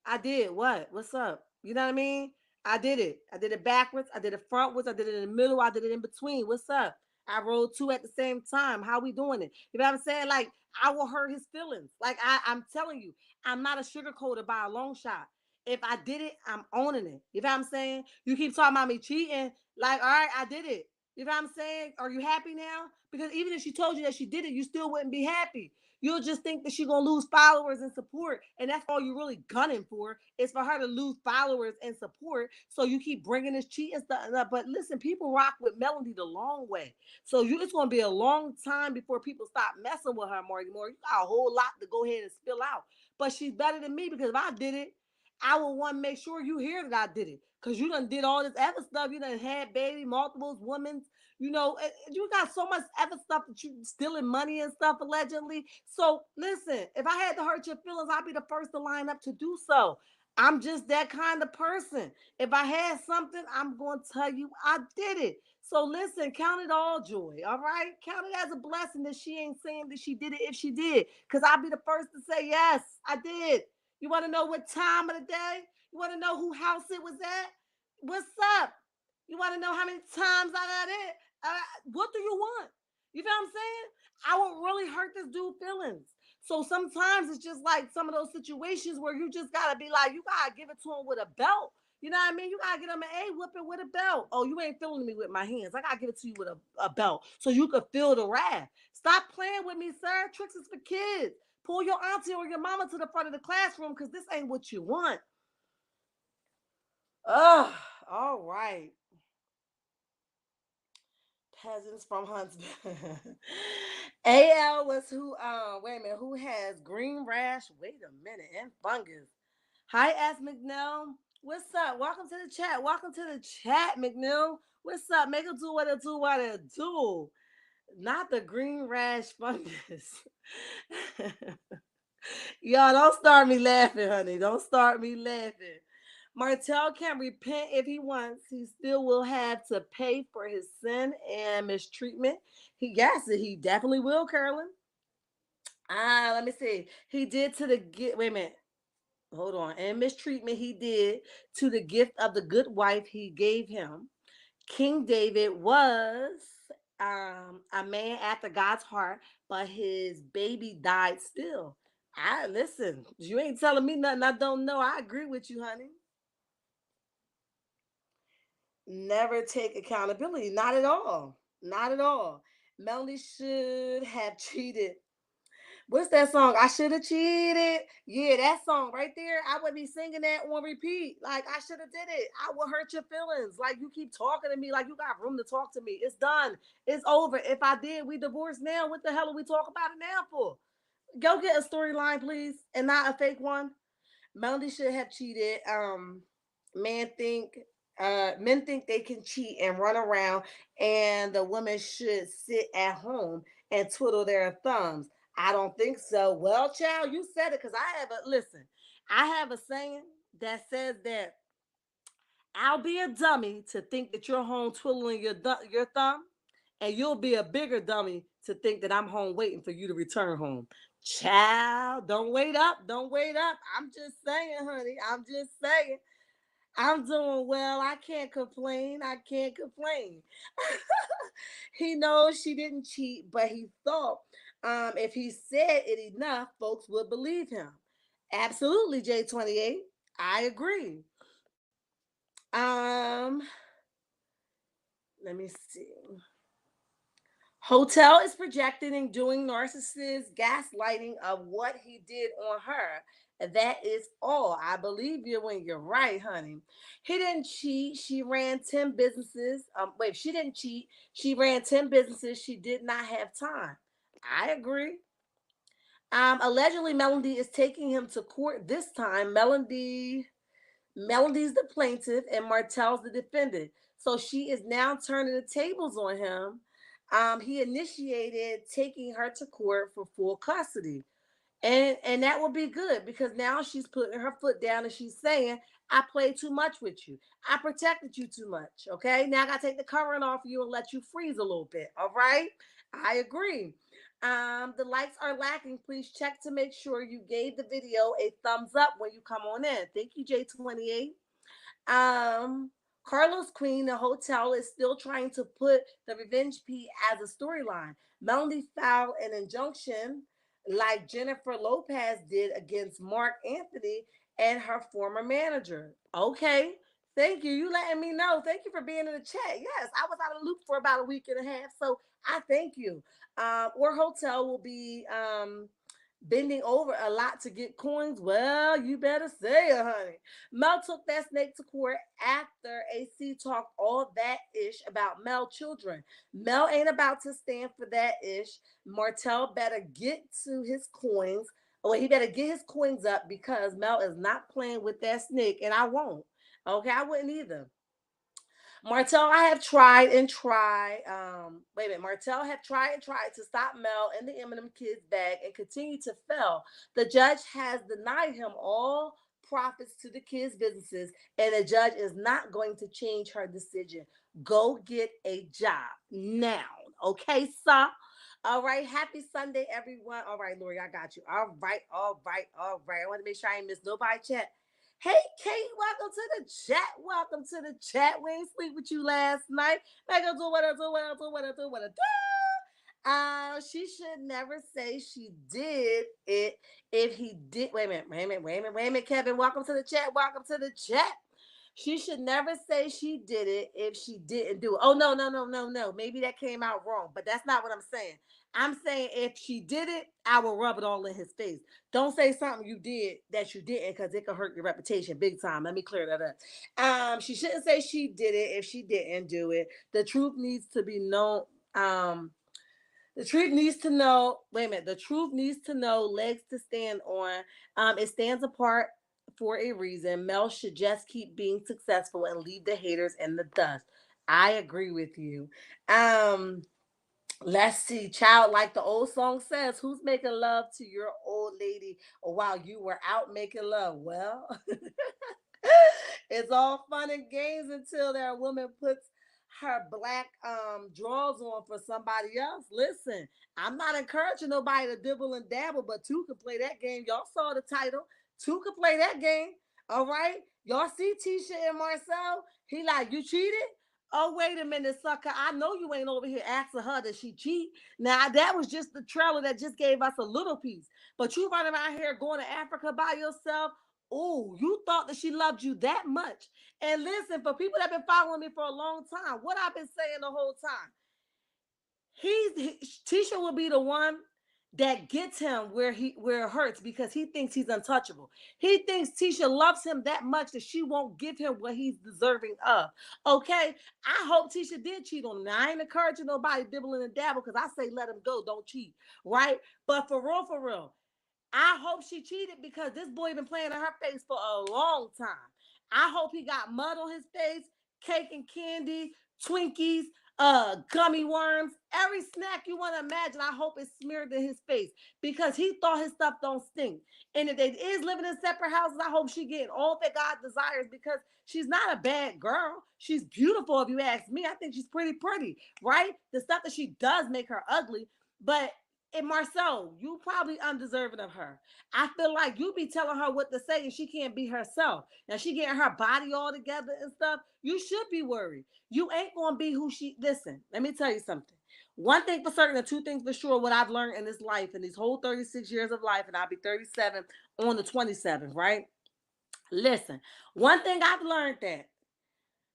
I did. What? What's up? You know what I mean? I did it. I did it backwards. I did it frontwards. I did it in the middle. I did it in between. What's up? I rolled two at the same time. How we doing it? You know what I'm saying? Like I will hurt his feelings. Like I'm telling you, I'm not a sugarcoater by a long shot. If I did it, I'm owning it. You know what I'm saying? You keep talking about me cheating. Like, all right, I did it. You know what I'm saying? Are you happy now? Because even if she told you that she did it, you still wouldn't be happy. You'll just think that she's gonna lose followers and support, and that's all you're really gunning for is for her to lose followers and support. So you keep bringing this cheating stuff up. But listen, people rock with Melody the long way, so it's gonna be a long time before people stop messing with her more anymore. You got a whole lot to go ahead and spill out, but she's better than me because if I did it, I will want to make sure you hear that I did it. Cause you done did all this other stuff. You done had baby, multiples, women's, you got so much other stuff that you stealing money and stuff allegedly. So listen, if I had to hurt your feelings, I'd be the first to line up to do so. I'm just that kind of person. If I had something, I'm going to tell you I did it. So listen, count it all joy, all right? Count it as a blessing that she ain't saying that she did it if she did. Because I'll be the first to say, yes, I did. You want to know what time of the day? You want to know who house it was at? What's up? You want to know how many times I got it? What do you want? You know what I'm saying? I would really hurt this dude feelings. So sometimes it's just like some of those situations where you just gotta be like, you gotta give it to him with a belt. You know what I mean? You gotta get him an A whipping with a belt. Oh, you ain't feeling me with my hands. I gotta give it to you with a belt so you could feel the wrath. Stop playing with me, sir. Tricks is for kids. Pull your auntie or your mama to the front of the classroom because this ain't what you want. Ugh, all right. Peasants from Huntsville. AL was who wait a minute, who has green rash? Wait a minute, and fungus. Hi, S McNeil. What's up? Welcome to the chat. Welcome to the chat, McNeil. What's up? Make it do what it do, what it do. Not the green rash fungus. Y'all don't start me laughing, honey. Don't start me laughing. Martel can repent if he wants. He still will have to pay for his sin and mistreatment. He definitely will, Carolyn. Let me see. He did to the wait a minute. Hold on. And mistreatment he did to the gift of the good wife he gave him. King David was a man after God's heart, but his baby died still. I listen, you ain't telling me nothing I don't know. I agree with you, honey. Never take accountability. Not at all. Not at all. Melanie should have cheated. What's that song? I should have cheated. Yeah, that song right there. I would be singing that on repeat. Like I should have did it. I will hurt your feelings. Like you keep talking to me like you got room to talk to me. It's done. It's over. If I did, we divorced now. What the hell are we talking about it now for? Go get a storyline, please, and not a fake one. Melody should have cheated. Men think Men think they can cheat and run around, and the women should sit at home and twiddle their thumbs. I don't think so. Well, child, you said it because I have a listen. I have a saying that says that I'll be a dummy to think that you're home twiddling your thumb, and you'll be a bigger dummy to think that I'm home waiting for you to return home. Child, don't wait up. Don't wait up. I'm just saying, honey. I'm just saying. I'm doing well. I can't complain. I can't complain. He knows she didn't cheat, but he thought If he said it enough, folks would believe him. Absolutely, J28. I agree. Um, Let me see. Hotel is projecting and doing narcissist gaslighting of what he did on her. And that is all. I believe you when you're right, honey. He didn't cheat. She ran 10 businesses. Wait, she didn't cheat. She ran 10 businesses. She did not have time. I agree. Allegedly, Melody is taking him to court this time. Melody's the plaintiff and Martel's the defendant. So she is now turning the tables on him. He initiated taking her to court for full custody. And that will be good because now she's putting her foot down and she's saying, I played too much with you. I protected you too much. Okay. Now I gotta take the covering off you and let you freeze a little bit. All right. I agree. The likes are lacking. Please check to make sure you gave the video a thumbs up when you come on in. Thank you, J28. Um, Carlos Queen, the hotel, is still trying to put the revenge P as a storyline. Melanie filed an injunction like Jennifer Lopez did against Mark Anthony and her former manager. Okay. Thank you. You letting me know. Thank you for being in the chat. Yes, I was out of the loop for about a week and a half. So I thank you. Or hotel will be bending over a lot to get coins. Well, you better say it, honey. Mel took that snake to court after AC talked all that ish about Mel children. Mel ain't about to stand for that ish. Martel better get to his coins. Well, he better get his coins up because Mel is not playing with that snake, and I won't. Okay, I wouldn't either. Martel, I have tried and tried. Wait a minute. Martel have tried and tried to stop Mel and the Eminem kids bag and continue to fail. The judge has denied him all profits to the kids' businesses, and the judge is not going to change her decision. Go get a job now. Okay, sir? All right. Happy Sunday, everyone. All right, Lori, I got you. All right, all right, all right. I want to make sure I ain't miss nobody chat. Hey, Kate, welcome to the chat. Welcome to the chat. We ain't sleep with you last night. Make her do what I do, what I do, what I do, what I do. She should never say she did it if he did. Wait a minute, wait a minute, wait a minute, wait a minute, Kevin. Welcome to the chat. Welcome to the chat. She should never say she did it if she didn't do it. Oh, no, no, no, no, no. Maybe that came out wrong, but that's not what I'm saying. I'm saying if she did it, I will rub it all in his face. Don't say something you did that you didn't because it could hurt your reputation big time. Let me clear that up. She shouldn't say she did it if she didn't do it. The truth needs to be known. The truth needs to know. Wait a minute. The truth needs to know legs to stand on. It stands apart for a reason. Mel should just keep being successful and leave the haters in the dust. I agree with you. Um, Let's see, child, like the old song says, who's making love to your old lady while you were out making love? Well, it's all fun and games until that woman puts her black drawers on for somebody else. Listen, I'm not encouraging nobody to dibble and dabble, but two can play that game. Y'all saw the title. Two can play that game. All right. Y'all see Tisha and Marcel? He like, you cheated? Oh, wait a minute, sucker. I know you ain't over here asking her that she cheat. Now, that was just the trailer that just gave us a little piece. But you running around here going to Africa by yourself. Oh, you thought that she loved you that much. And listen, for people that have been following me for a long time, what I've been saying the whole time, Tisha will be the one that gets him where it hurts because he thinks he's untouchable. He thinks Tisha loves him that much that she won't give him what he's deserving of. Okay, I hope Tisha did cheat on him. Now, I ain't encouraging nobody dibbling and dabble because I say let him go, don't cheat, right? But for real, I hope she cheated because this boy been playing in her face for a long time. I hope he got mud on his face, cake and candy, Twinkies, gummy worms, every snack you want to imagine. I hope it's smeared in his face because he thought his stuff don't stink. And if they is living in separate houses, I hope she getting all that God desires because she's not a bad girl. She's beautiful if you ask me. I think she's pretty, right? The stuff that she does make her ugly, but and Marcel, you probably undeserving of her. I feel like you be telling her what to say and she can't be herself. Now she getting her body all together and stuff. You should be worried. You ain't gonna be who she. Listen, let me tell you something. One thing for certain and two things for sure, what I've learned in this life, in these whole 36 years of life, and I'll be 37 on the 27th, right? Listen, one thing I've learned that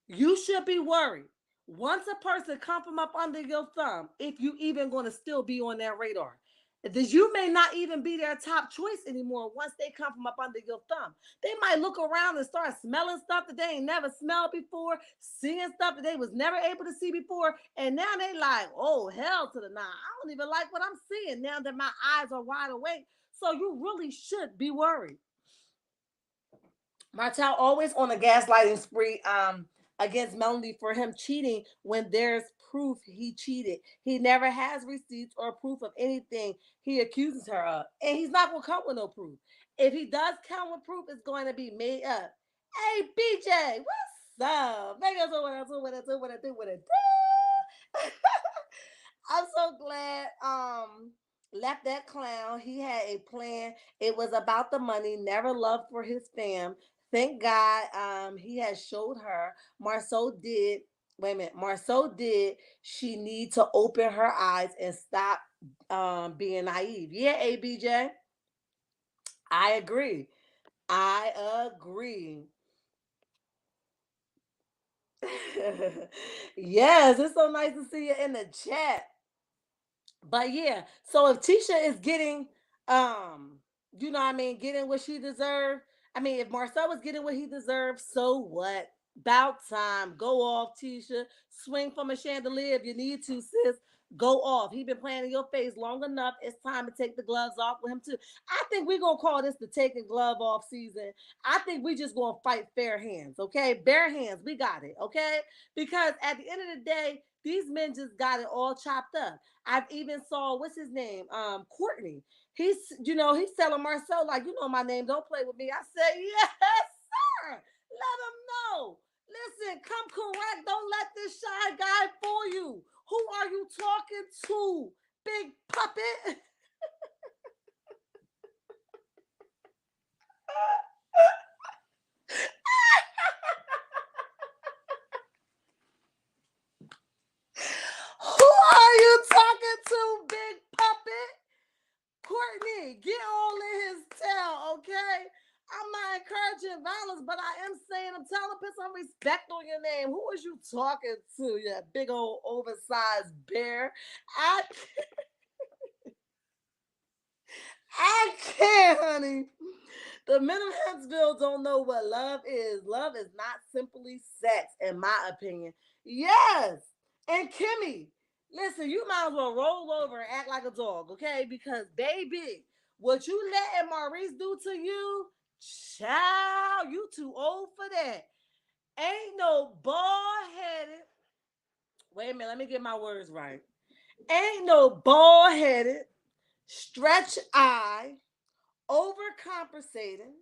you should be worried once a person come from up under your thumb, if you even going to still be on their radar. That you may not even be their top choice anymore once they come from up under your thumb. They might look around and start smelling stuff that they ain't never smelled before, seeing stuff that they was never able to see before, and now they like, oh hell to the nine. I don't even like what I'm seeing now that my eyes are wide awake. So you really should be worried. Martel always on a gaslighting spree against Melody for him cheating when there's proof he cheated. He never has receipts or proof of anything he accuses her of. And he's not gonna come with no proof. If he does come with proof, it's going to be made up. Hey BJ, what's up? Make us what I do, what I do, what I do, what I do. I'm so glad left that clown. He had a plan. It was about the money, never love for his fam. Thank God he has showed her. Marceau did. Wait a minute. Marceau did. She need to open her eyes and stop being naive. Yeah, ABJ. I agree. I agree. Yes, it's so nice to see you in the chat. But yeah, so if Tisha is getting, um, you know what I mean, getting what she deserved. I mean, if Marcel was getting what he deserved, so what? About time. Go off, Tisha. Swing from a chandelier if you need to, sis. Go off. He been playing in your face long enough. It's time to take the gloves off with him too. I think we're gonna call this the taking glove off season. I think we just gonna fight fair hands, okay? Bare hands, we got it, okay? Because at the end of the day, these men just got it all chopped up. I've even saw what's his name, Courtney. He's he's telling Marcel like, you know my name, don't play with me. I said yes, sir. Let him know. Listen, come correct. Don't let this shy guy fool you. Who are you talking to, big puppet? Who are you talking to, big puppet? Courtney, get all in his tail, okay? I'm not encouraging violence, but I am saying I'm telling him put some respect on your name. Who is you talking to, you big old oversized bear? I I can't, honey. The men of Huntsville don't know what love is. Love is not simply sex, in my opinion. Yes. And Kimmy, listen, you might as well roll over and act like a dog, okay? Because, baby, what you letting Maurice do to you, child, you too old for that. Ain't no bald headed. Wait a minute, let me get my words right. Ain't no bald headed, stretch eye, overcompensating,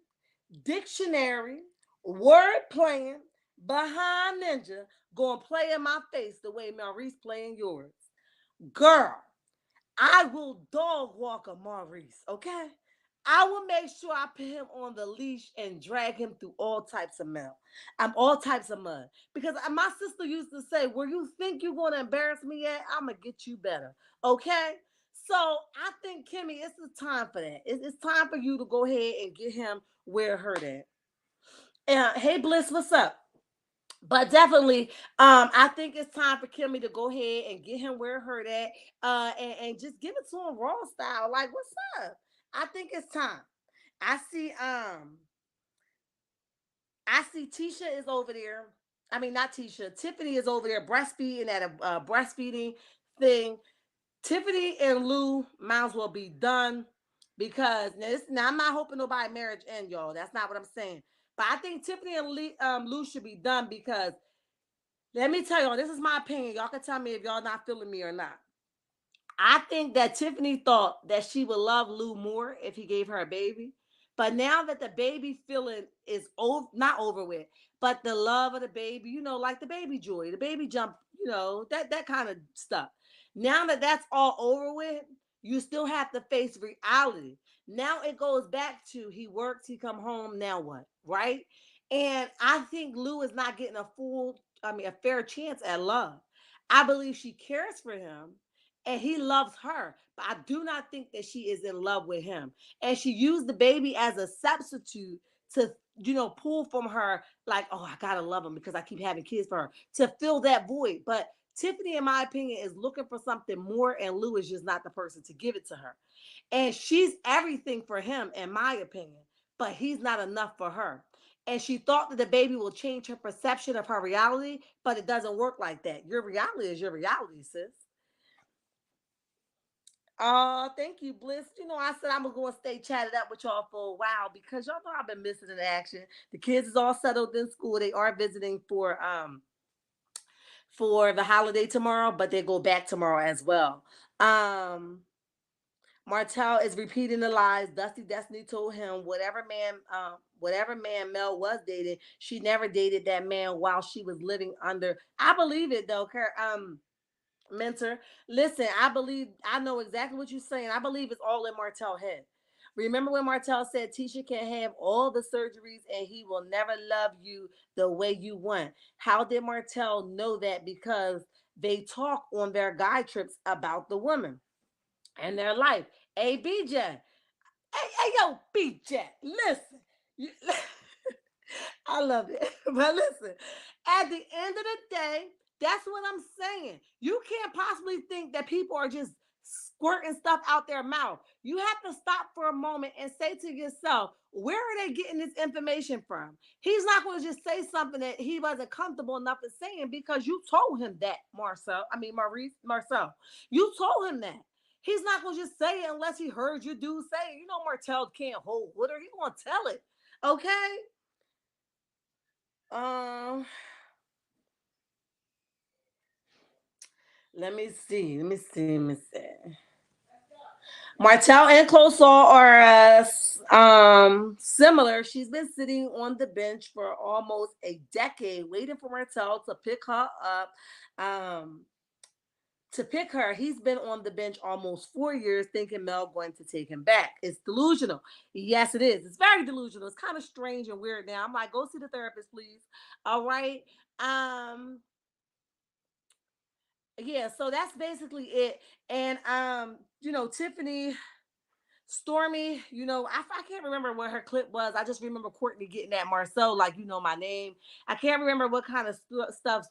dictionary, word playing, behind ninja gonna play in my face the way Maurice playing yours. Girl, I will dog walk a Maurice, okay? I will make sure I put him on the leash and drag him through all types of mud. I'm all types of mud. Because my sister used to say, where you think you're gonna embarrass me at, I'm gonna get you better. Okay? So I think Kimmy, it's the time for that. It's time for you to go ahead and get him where it hurt at. And hey Bliss, what's up? But definitely, I think it's time for Kimmy to go ahead and get him where it hurt at, and just give it to him raw style. Like, what's up? I think it's time. I see, I see Tisha is over there. I mean, not Tisha. Tiffany is over there breastfeeding at a breastfeeding thing. Tiffany and Lou might as well be done because now I'm not hoping nobody marriage end, y'all. That's not what I'm saying. But I think Tiffany and Lou should be done because let me tell y'all, this is my opinion. Y'all can tell me if y'all not feeling me or not. I think that Tiffany thought that she would love Lou more if he gave her a baby. But now that the baby feeling is over, not over with, but the love of the baby, like the baby joy, the baby jump, that kind of stuff. Now that that's all over with, you still have to face reality. Now it goes back to he works, he come home, now what, right? And I think Lou is not getting a fair chance at love. I believe she cares for him, and he loves her, but I do not think that she is in love with him. And she used the baby as a substitute to, pull from her, like, oh, I gotta love him because I keep having kids for her, to fill that void. But Tiffany, in my opinion, is looking for something more, and Lou is just not the person to give it to her. And she's everything for him, in my opinion, but he's not enough for her. And she thought that the baby will change her perception of her reality, but it doesn't work like that. Your reality is your reality, sis. Thank you, Bliss. I said I'm gonna go and stay chatted up with y'all for a while because y'all know I've been missing in action. The kids is all settled in school. They are visiting for the holiday tomorrow, but they go back tomorrow as well. Um, Martel is repeating the lies. Dusty Destiny told him whatever man Mel was dating, she never dated that man while she was living under. I believe it though, mentor. Listen, I know exactly what you're saying. I believe it's all in Martel's head. Remember when Martel said Tisha can have all the surgeries and he will never love you the way you want? How did Martel know that? Because they talk on their guy trips about the woman and their life. Hey, BJ. Hey, yo, BJ. Listen. You, I love it. But listen, at the end of the day, that's what I'm saying. You can't possibly think that people are just squirting stuff out their mouth. You have to stop for a moment and say to yourself, where are they getting this information from? He's not going to just say something that he wasn't comfortable enough in saying because you told him that, Marcel. You told him that. He's not going to just say it unless he heard you do say it. Martel can't hold water. He's going to tell it. Okay? Um, let me see. Let me see. Let me see. Martel and Closall are similar. She's been sitting on the bench for almost a decade, waiting for Martel to pick her up. Um, to pick her, he's been on the bench almost 4 years, thinking Mel going to take him back. It's delusional. Yes, it is. It's very delusional. It's kind of strange and weird. Now I'm like, go see the therapist, please. All right. Um, yeah, so that's basically it. And Tiffany Stormy, I can't remember what her clip was. I just remember Courtney getting at Marcel, like, my name. I can't remember what kind of stuff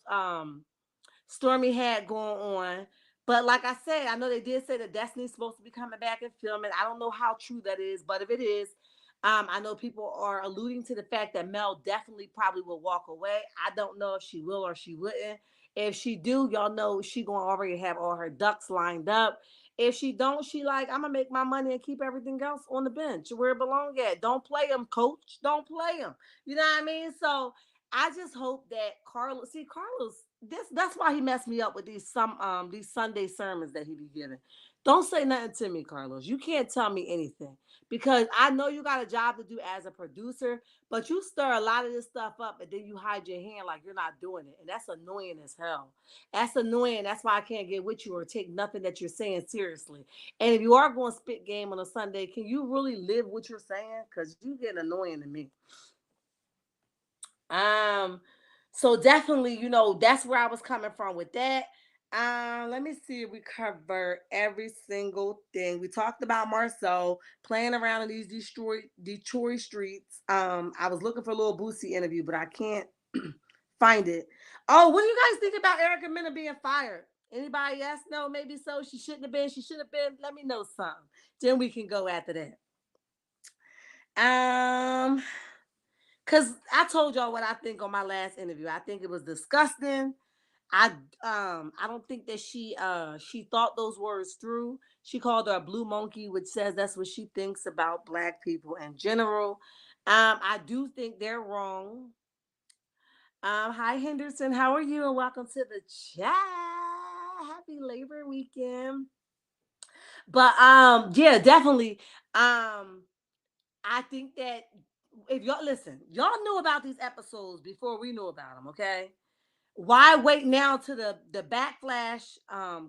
Stormy had going on. But like I said, I know they did say that Destiny's supposed to be coming back and filming. I don't know how true that is, but if it is, I know people are alluding to the fact that Mel definitely probably will walk away. I don't know if she will or she wouldn't. If she do, y'all know she gonna already have all her ducks lined up. If she don't, she like, I'm gonna make my money and keep everything else on the bench where it belong at. Don't play him, coach. Don't play him. You know what I mean? So I just hope that Carlos, that's why he messed me up with these Sunday sermons that he be giving. Don't say nothing to me, Carlos. You can't tell me anything because I know you got a job to do as a producer, but you stir a lot of this stuff up and then you hide your hand like you're not doing it. And that's annoying as hell. That's annoying. That's why I can't get with you or take nothing that you're saying seriously. And if you are going to spit game on a Sunday, can you really live what you're saying? Because you getting annoying to me. Um, so definitely, that's where I was coming from with that. Let me see if we covered every single thing. We talked about Marceau playing around in these Detroit streets. I was looking for a Lil Boosie interview, but I can't find it. Oh, what do you guys think about Erica Mena being fired? Anybody else know? Maybe so. She shouldn't have been. She should have been. Let me know something. Then we can go after that. Um, Cause I told y'all what I think on my last interview. I think it was disgusting. I I don't think that she thought those words through. She called her a blue monkey, which says that's what she thinks about black people in general. I do think they're wrong. Hi Henderson, how are you? And welcome to the chat. Happy Labor Weekend. But yeah, definitely. I think that if y'all listen, y'all knew about these episodes before we knew about them, okay? Why wait now till the backlash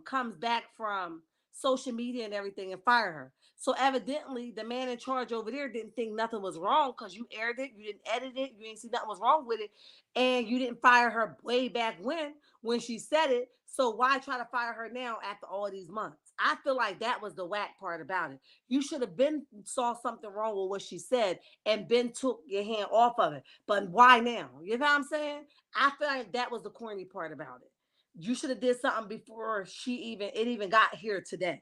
comes back from social media and everything and fire her? So evidently, the man in charge over there didn't think nothing was wrong because you aired it, you didn't edit it, you didn't see nothing was wrong with it, and you didn't fire her way back when she said it. So why try to fire her now after all these months? I feel like that was the whack part about it. You should have been saw something wrong with what she said and been took your hand off of it. But why now? You know what I'm saying? I feel like that was the corny part about it. You should have did something before it even got here today.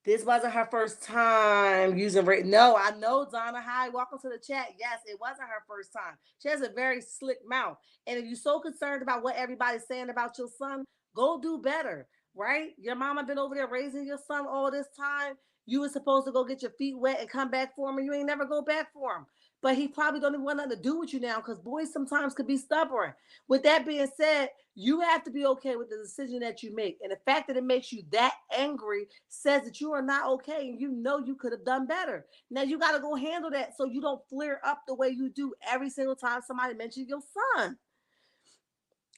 This wasn't her first time using rape. No, I know, Donna. Hi, welcome to the chat. Yes, it wasn't her first time. She has a very slick mouth. And if you're so concerned about what everybody's saying about your son, go do better, right? Your mama been over there raising your son all this time. You was supposed to go get your feet wet and come back for him, and you ain't never go back for him. But he probably don't even want nothing to do with you now because boys sometimes could be stubborn. With that being said, you have to be okay with the decision that you make. And the fact that it makes you that angry says that you are not okay and you know you could have done better. Now you got to go handle that so you don't flare up the way you do every single time somebody mentions your son.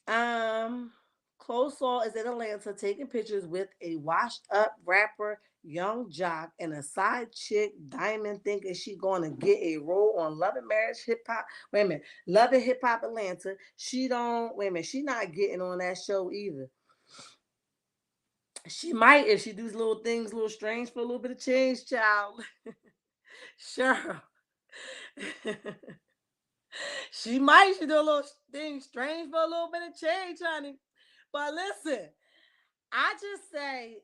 Um, Chloe Saul is in Atlanta taking pictures with a washed up rapper, young jock, and a side chick, Diamond, thinking she going to get a role on Love and Marriage Hip Hop. Wait a minute, Love and Hip Hop Atlanta. She don't. Wait a minute, she not getting on that show either. She might if she does little things, a little strange for a little bit of change, child. Sure. She might. She do a little thing strange for a little bit of change, honey. But listen, I just say,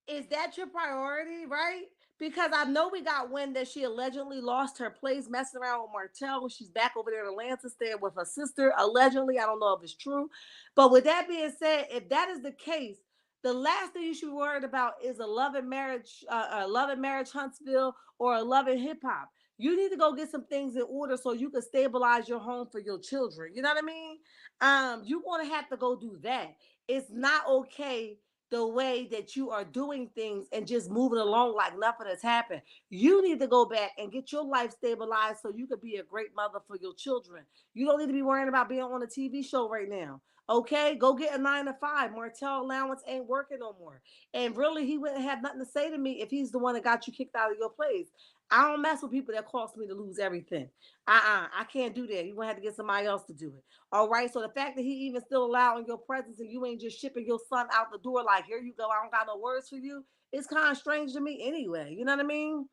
is that your priority, right? Because I know we got wind that she allegedly lost her place messing around with Martel when she's back over there in Atlanta staying with her sister. Allegedly, I don't know if it's true. But with that being said, if that is the case, the last thing you should be worried about is a love and marriage Huntsville, or a love and hip hop. You need to go get some things in order so you can stabilize your home for your children. You know what I mean? You're gonna have to go do that. It's not okay the way that you are doing things and just moving along like nothing has happened. You need to go back and get your life stabilized so you could be a great mother for your children. You don't need to be worrying about being on a TV show right now. Okay, go get a 9 to 5. Martel allowance ain't working no more. And really, he wouldn't have nothing to say to me if he's the one that got you kicked out of your place. I don't mess with people that cost me to lose everything. I can't do that. You're gonna have to get somebody else to do it. All right. So the fact that he even still allowing your presence and you ain't just shipping your son out the door like, here you go, I don't got no words for you, it's kind of strange to me anyway. You know what I mean?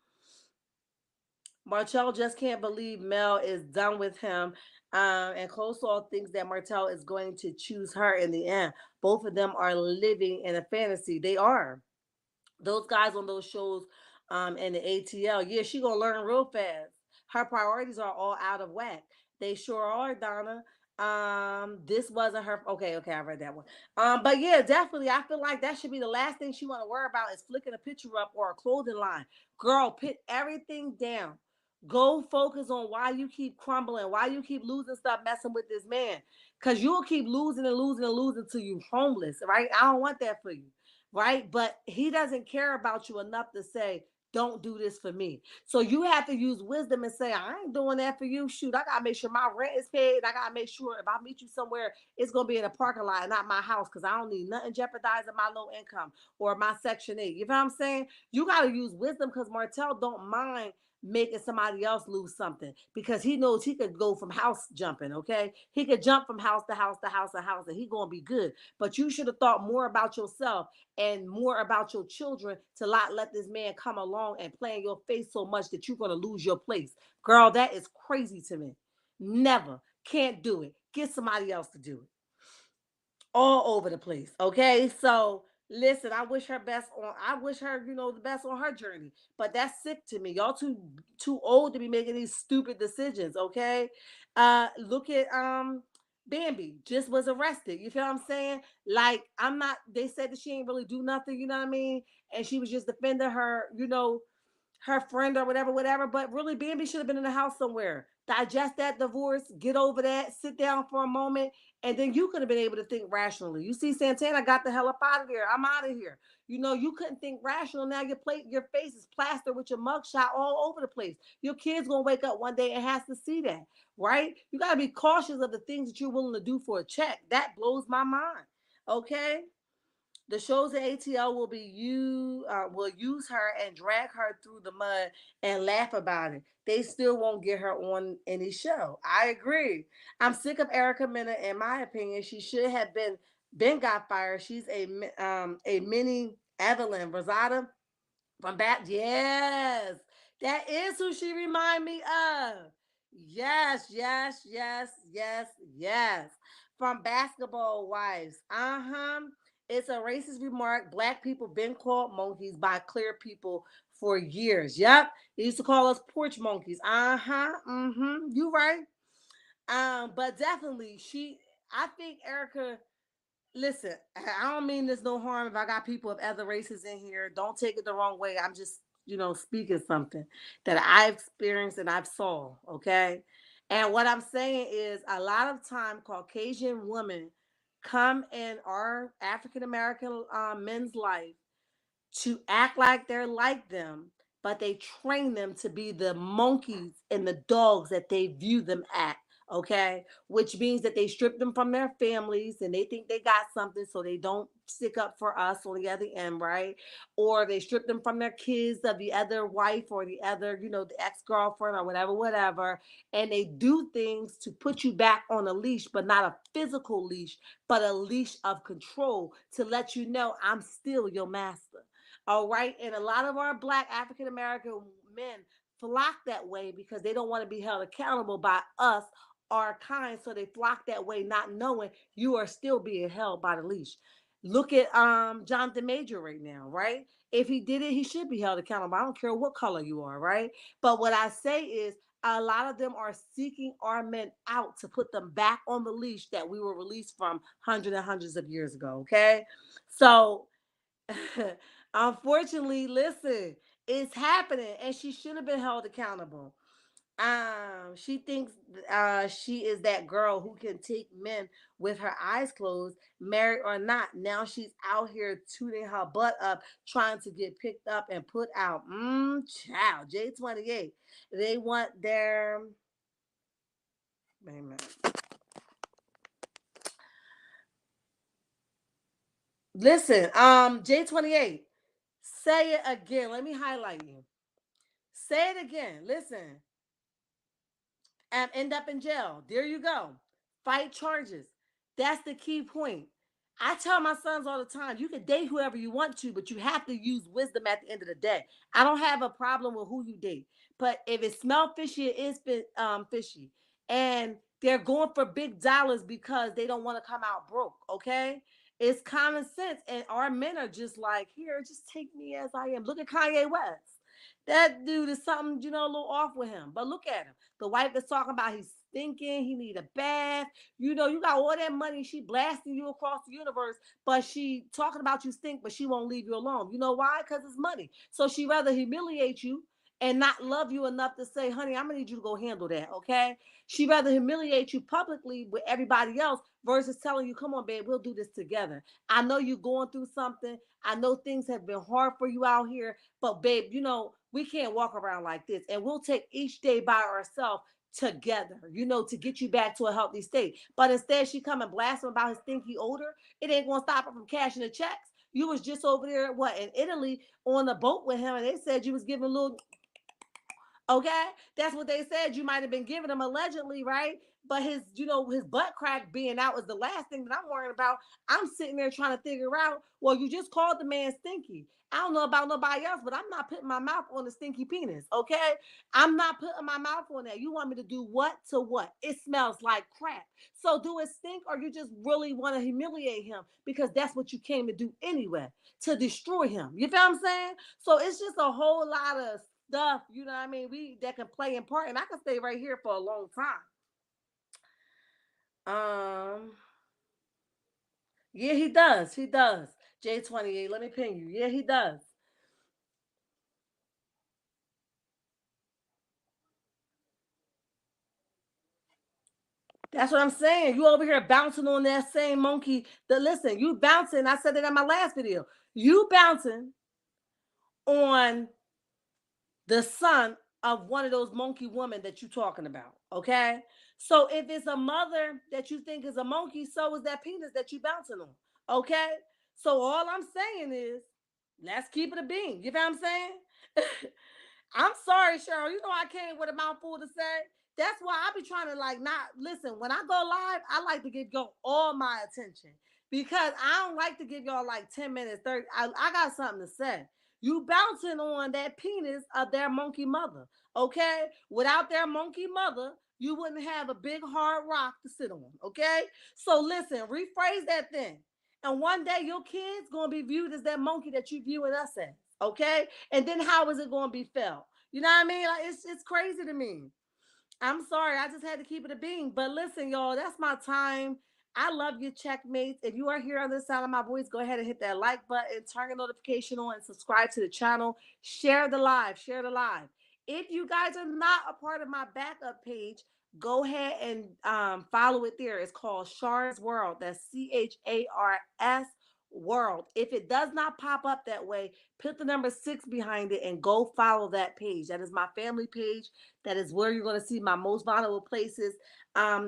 Martel just can't believe Mel is done with him. And Closall thinks that Martel is going to choose her in the end. Both of them are living in a fantasy. They are. Those guys on those shows in the ATL, yeah, she gonna learn real fast. Her priorities are all out of whack. They sure are, Donna. This wasn't her. Okay, I read that one. But yeah, definitely, I feel like that should be the last thing she want to worry about is flicking a picture up or a clothing line. Girl, put everything down. Go focus on why you keep crumbling, why you keep losing stuff, messing with this man, because you'll keep losing and losing and losing till you homeless, right? I don't want that for you, right? But he doesn't care about you enough to say, don't do this for me. So you have to use wisdom and say, I ain't doing that for you. Shoot, I gotta make sure my rent is paid. I gotta make sure if I meet you somewhere, it's gonna be in a parking lot and not my house because I don't need nothing jeopardizing my low income or my Section 8. You know what I'm saying? You gotta use wisdom because Martel don't mind making somebody else lose something because he knows he could go from house jumping. Okay, he could jump from house to house to house to house and he gonna be good. But you should have thought more about yourself and more about your children to not let this man come along and play in your face so much that you're going to lose your place. Girl, that is crazy to me. Never. Can't do it. Get somebody else to do it. All over the place. Okay. So listen, I wish her, the best on her journey. But that's sick to me. Y'all too old to be making these stupid decisions. Okay. Look at Bambi just was arrested. You feel what I'm saying? Like, I'm not, they said that she ain't really do nothing, you know what I mean? And she was just defending her, her friend or whatever, whatever. But really, Bambi should have been in the house somewhere. Digest that divorce, get over that, sit down for a moment, and then you could have been able to think rationally. You see, Santana got the hell up out of there. I'm out of here. You couldn't think rational. Now your face is plastered with your mugshot all over the place. Your kid's gonna wake up one day and has to see that, right? You gotta be cautious of the things that you're willing to do for a check. That blows my mind. Okay. The shows at ATL will use her and drag her through the mud and laugh about it. They still won't get her on any show. I agree. I'm sick of Erica Mena. In my opinion, she should have been got fired. She's a mini Evelyn Rosada from back. Yes, that is who she remind me of. Yes, yes, yes, yes, yes. From Basketball Wives. Uh-huh. It's a racist remark. Black people been called monkeys by clear people for years. Yep. They used to call us porch monkeys. Uh-huh. Mm-hmm. You right. But definitely I think Erica, listen, I don't mean there's no harm if I got people of other races in here. Don't take it the wrong way. I'm just, speaking something that I've experienced and I've saw, okay? And what I'm saying is a lot of time Caucasian women come in our African American men's life to act like they're like them, but they train them to be the monkeys and the dogs that they view them at. Okay, which means that they strip them from their families and they think they got something, so they don't stick up for us on the other end, right? Or they strip them from their kids of the other wife or the other, the ex girlfriend or whatever, whatever. And they do things to put you back on a leash, but not a physical leash, but a leash of control to let you know I'm still your master. All right. And a lot of our black African American men flock that way because they don't want to be held accountable by us, our kind. So they flock that way, not knowing you are still being held by the leash. Look at Jonathan Major right now, right? If he did it, he should be held accountable. I don't care what color you are, right? But what I say is a lot of them are seeking our men out to put them back on the leash that we were released from hundreds and hundreds of years ago. Okay. So unfortunately, listen, it's happening, and she should have been held accountable. She thinks she is that girl who can take men with her eyes closed, married or not. Now she's out here tooting her butt up, trying to get picked up and put out. Child, J28. They want their. Wait a minute. Listen, J28. Say it again. Let me highlight you. Say it again. Listen. End up in jail. There you go. Fight charges. That's the key point. I tell my sons all the time, you can date whoever you want to, but you have to use wisdom at the end of the day. I don't have a problem with who you date, but if it smells fishy, it is fishy. And they're going for big dollars because they don't want to come out broke, okay? It's common sense. And our men are just like, here, just take me as I am. Look at Kanye West. That dude is something, a little off with him. But look at him. The wife is talking about he's stinking, he need a bath. You got all that money, she blasting you across the universe, but she talking about you stink, but she won't leave you alone. You know why? Because it's money. So she rather humiliate you and not love you enough to say, honey, I'm gonna need you to go handle that, okay? She rather humiliate you publicly with everybody else versus telling you, come on, babe, we'll do this together. I know you're going through something. I know things have been hard for you out here, but babe, we can't walk around like this. And we'll take each day by ourselves together, to get you back to a healthy state. But instead, she come and blast him about his stinky odor. It ain't gonna stop her from cashing the checks. You was just over there, what, in Italy on a boat with him, and they said you was giving a little. Okay, that's what they said. You might have been giving him allegedly, right? But his butt crack being out is the last thing that I'm worried about. I'm sitting there trying to figure out. Well, you just called the man stinky. I don't know about nobody else, but I'm not putting my mouth on the stinky penis. Okay, I'm not putting my mouth on that. You want me to do what to what? It smells like crap. So do it stink, or you just really want to humiliate him because that's what you came to do anyway, to destroy him. You feel what I'm saying? So it's just a whole lot of stuff, you know what I mean? We that can play in part, and I can stay right here for a long time. Yeah, he does. He does. J28, let me ping you. Yeah, he does. That's what I'm saying. You over here bouncing on that same monkey. That listen, you bouncing. I said it in my last video. You bouncing on the son of one of those monkey women that you talking about. Okay. So if it's a mother that you think is a monkey, so is that penis that you bouncing on. Okay. So all I'm saying is, let's keep it a bean. You know what I'm saying? I'm sorry, Cheryl. You know I came with a mouthful to say. That's why I be trying to like not listen. When I go live, I like to give y'all all my attention because I don't like to give y'all like 10 minutes, 30. I got something to say. You bouncing on that penis of their monkey mother, okay? Without their monkey mother, you wouldn't have a big hard rock to sit on, okay? So listen, rephrase that thing. And one day your kids gonna be viewed as that monkey that you viewing us as, okay? And then how is it gonna be felt? You know what I mean? Like it's crazy to me. I'm sorry, I just had to keep it a being. But listen, y'all, that's my time. I love you, checkmates. If you are here on the sound of my voice, go ahead and hit that like button, turn your notification on, and subscribe to the channel. Share the live, share the live. If you guys are not a part of my backup page, go ahead and follow it there. It's called Char's World. That's CHARS World. If it does not pop up that way, put the number 6 behind it and go follow that page. That is my family page. That is where you're going to see my most vulnerable places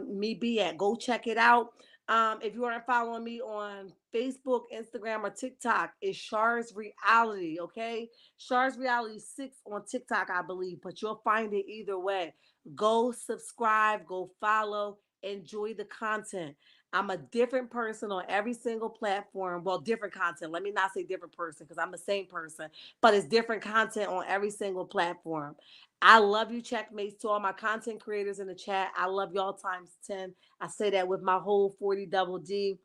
me be at. Go check it out. If you aren't following me on Facebook, Instagram, or TikTok, it's Char's Reality, okay? Char's Reality 6 on TikTok, I believe, but you'll find it either way. Go subscribe, go follow, enjoy the content. I'm a different person on every single platform. Well, different content. Let me not say different person because I'm the same person, but it's different content on every single platform. I love you, checkmates, to all my content creators in the chat. I love y'all times 10. I say that with my whole 40 double D.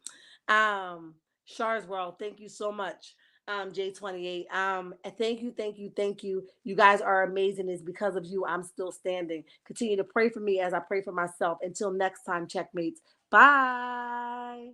Shars World, thank you so much. J28. And thank you. You guys are amazing. It's because of you I'm still standing. Continue to pray for me as I pray for myself. Until next time, checkmates. Bye.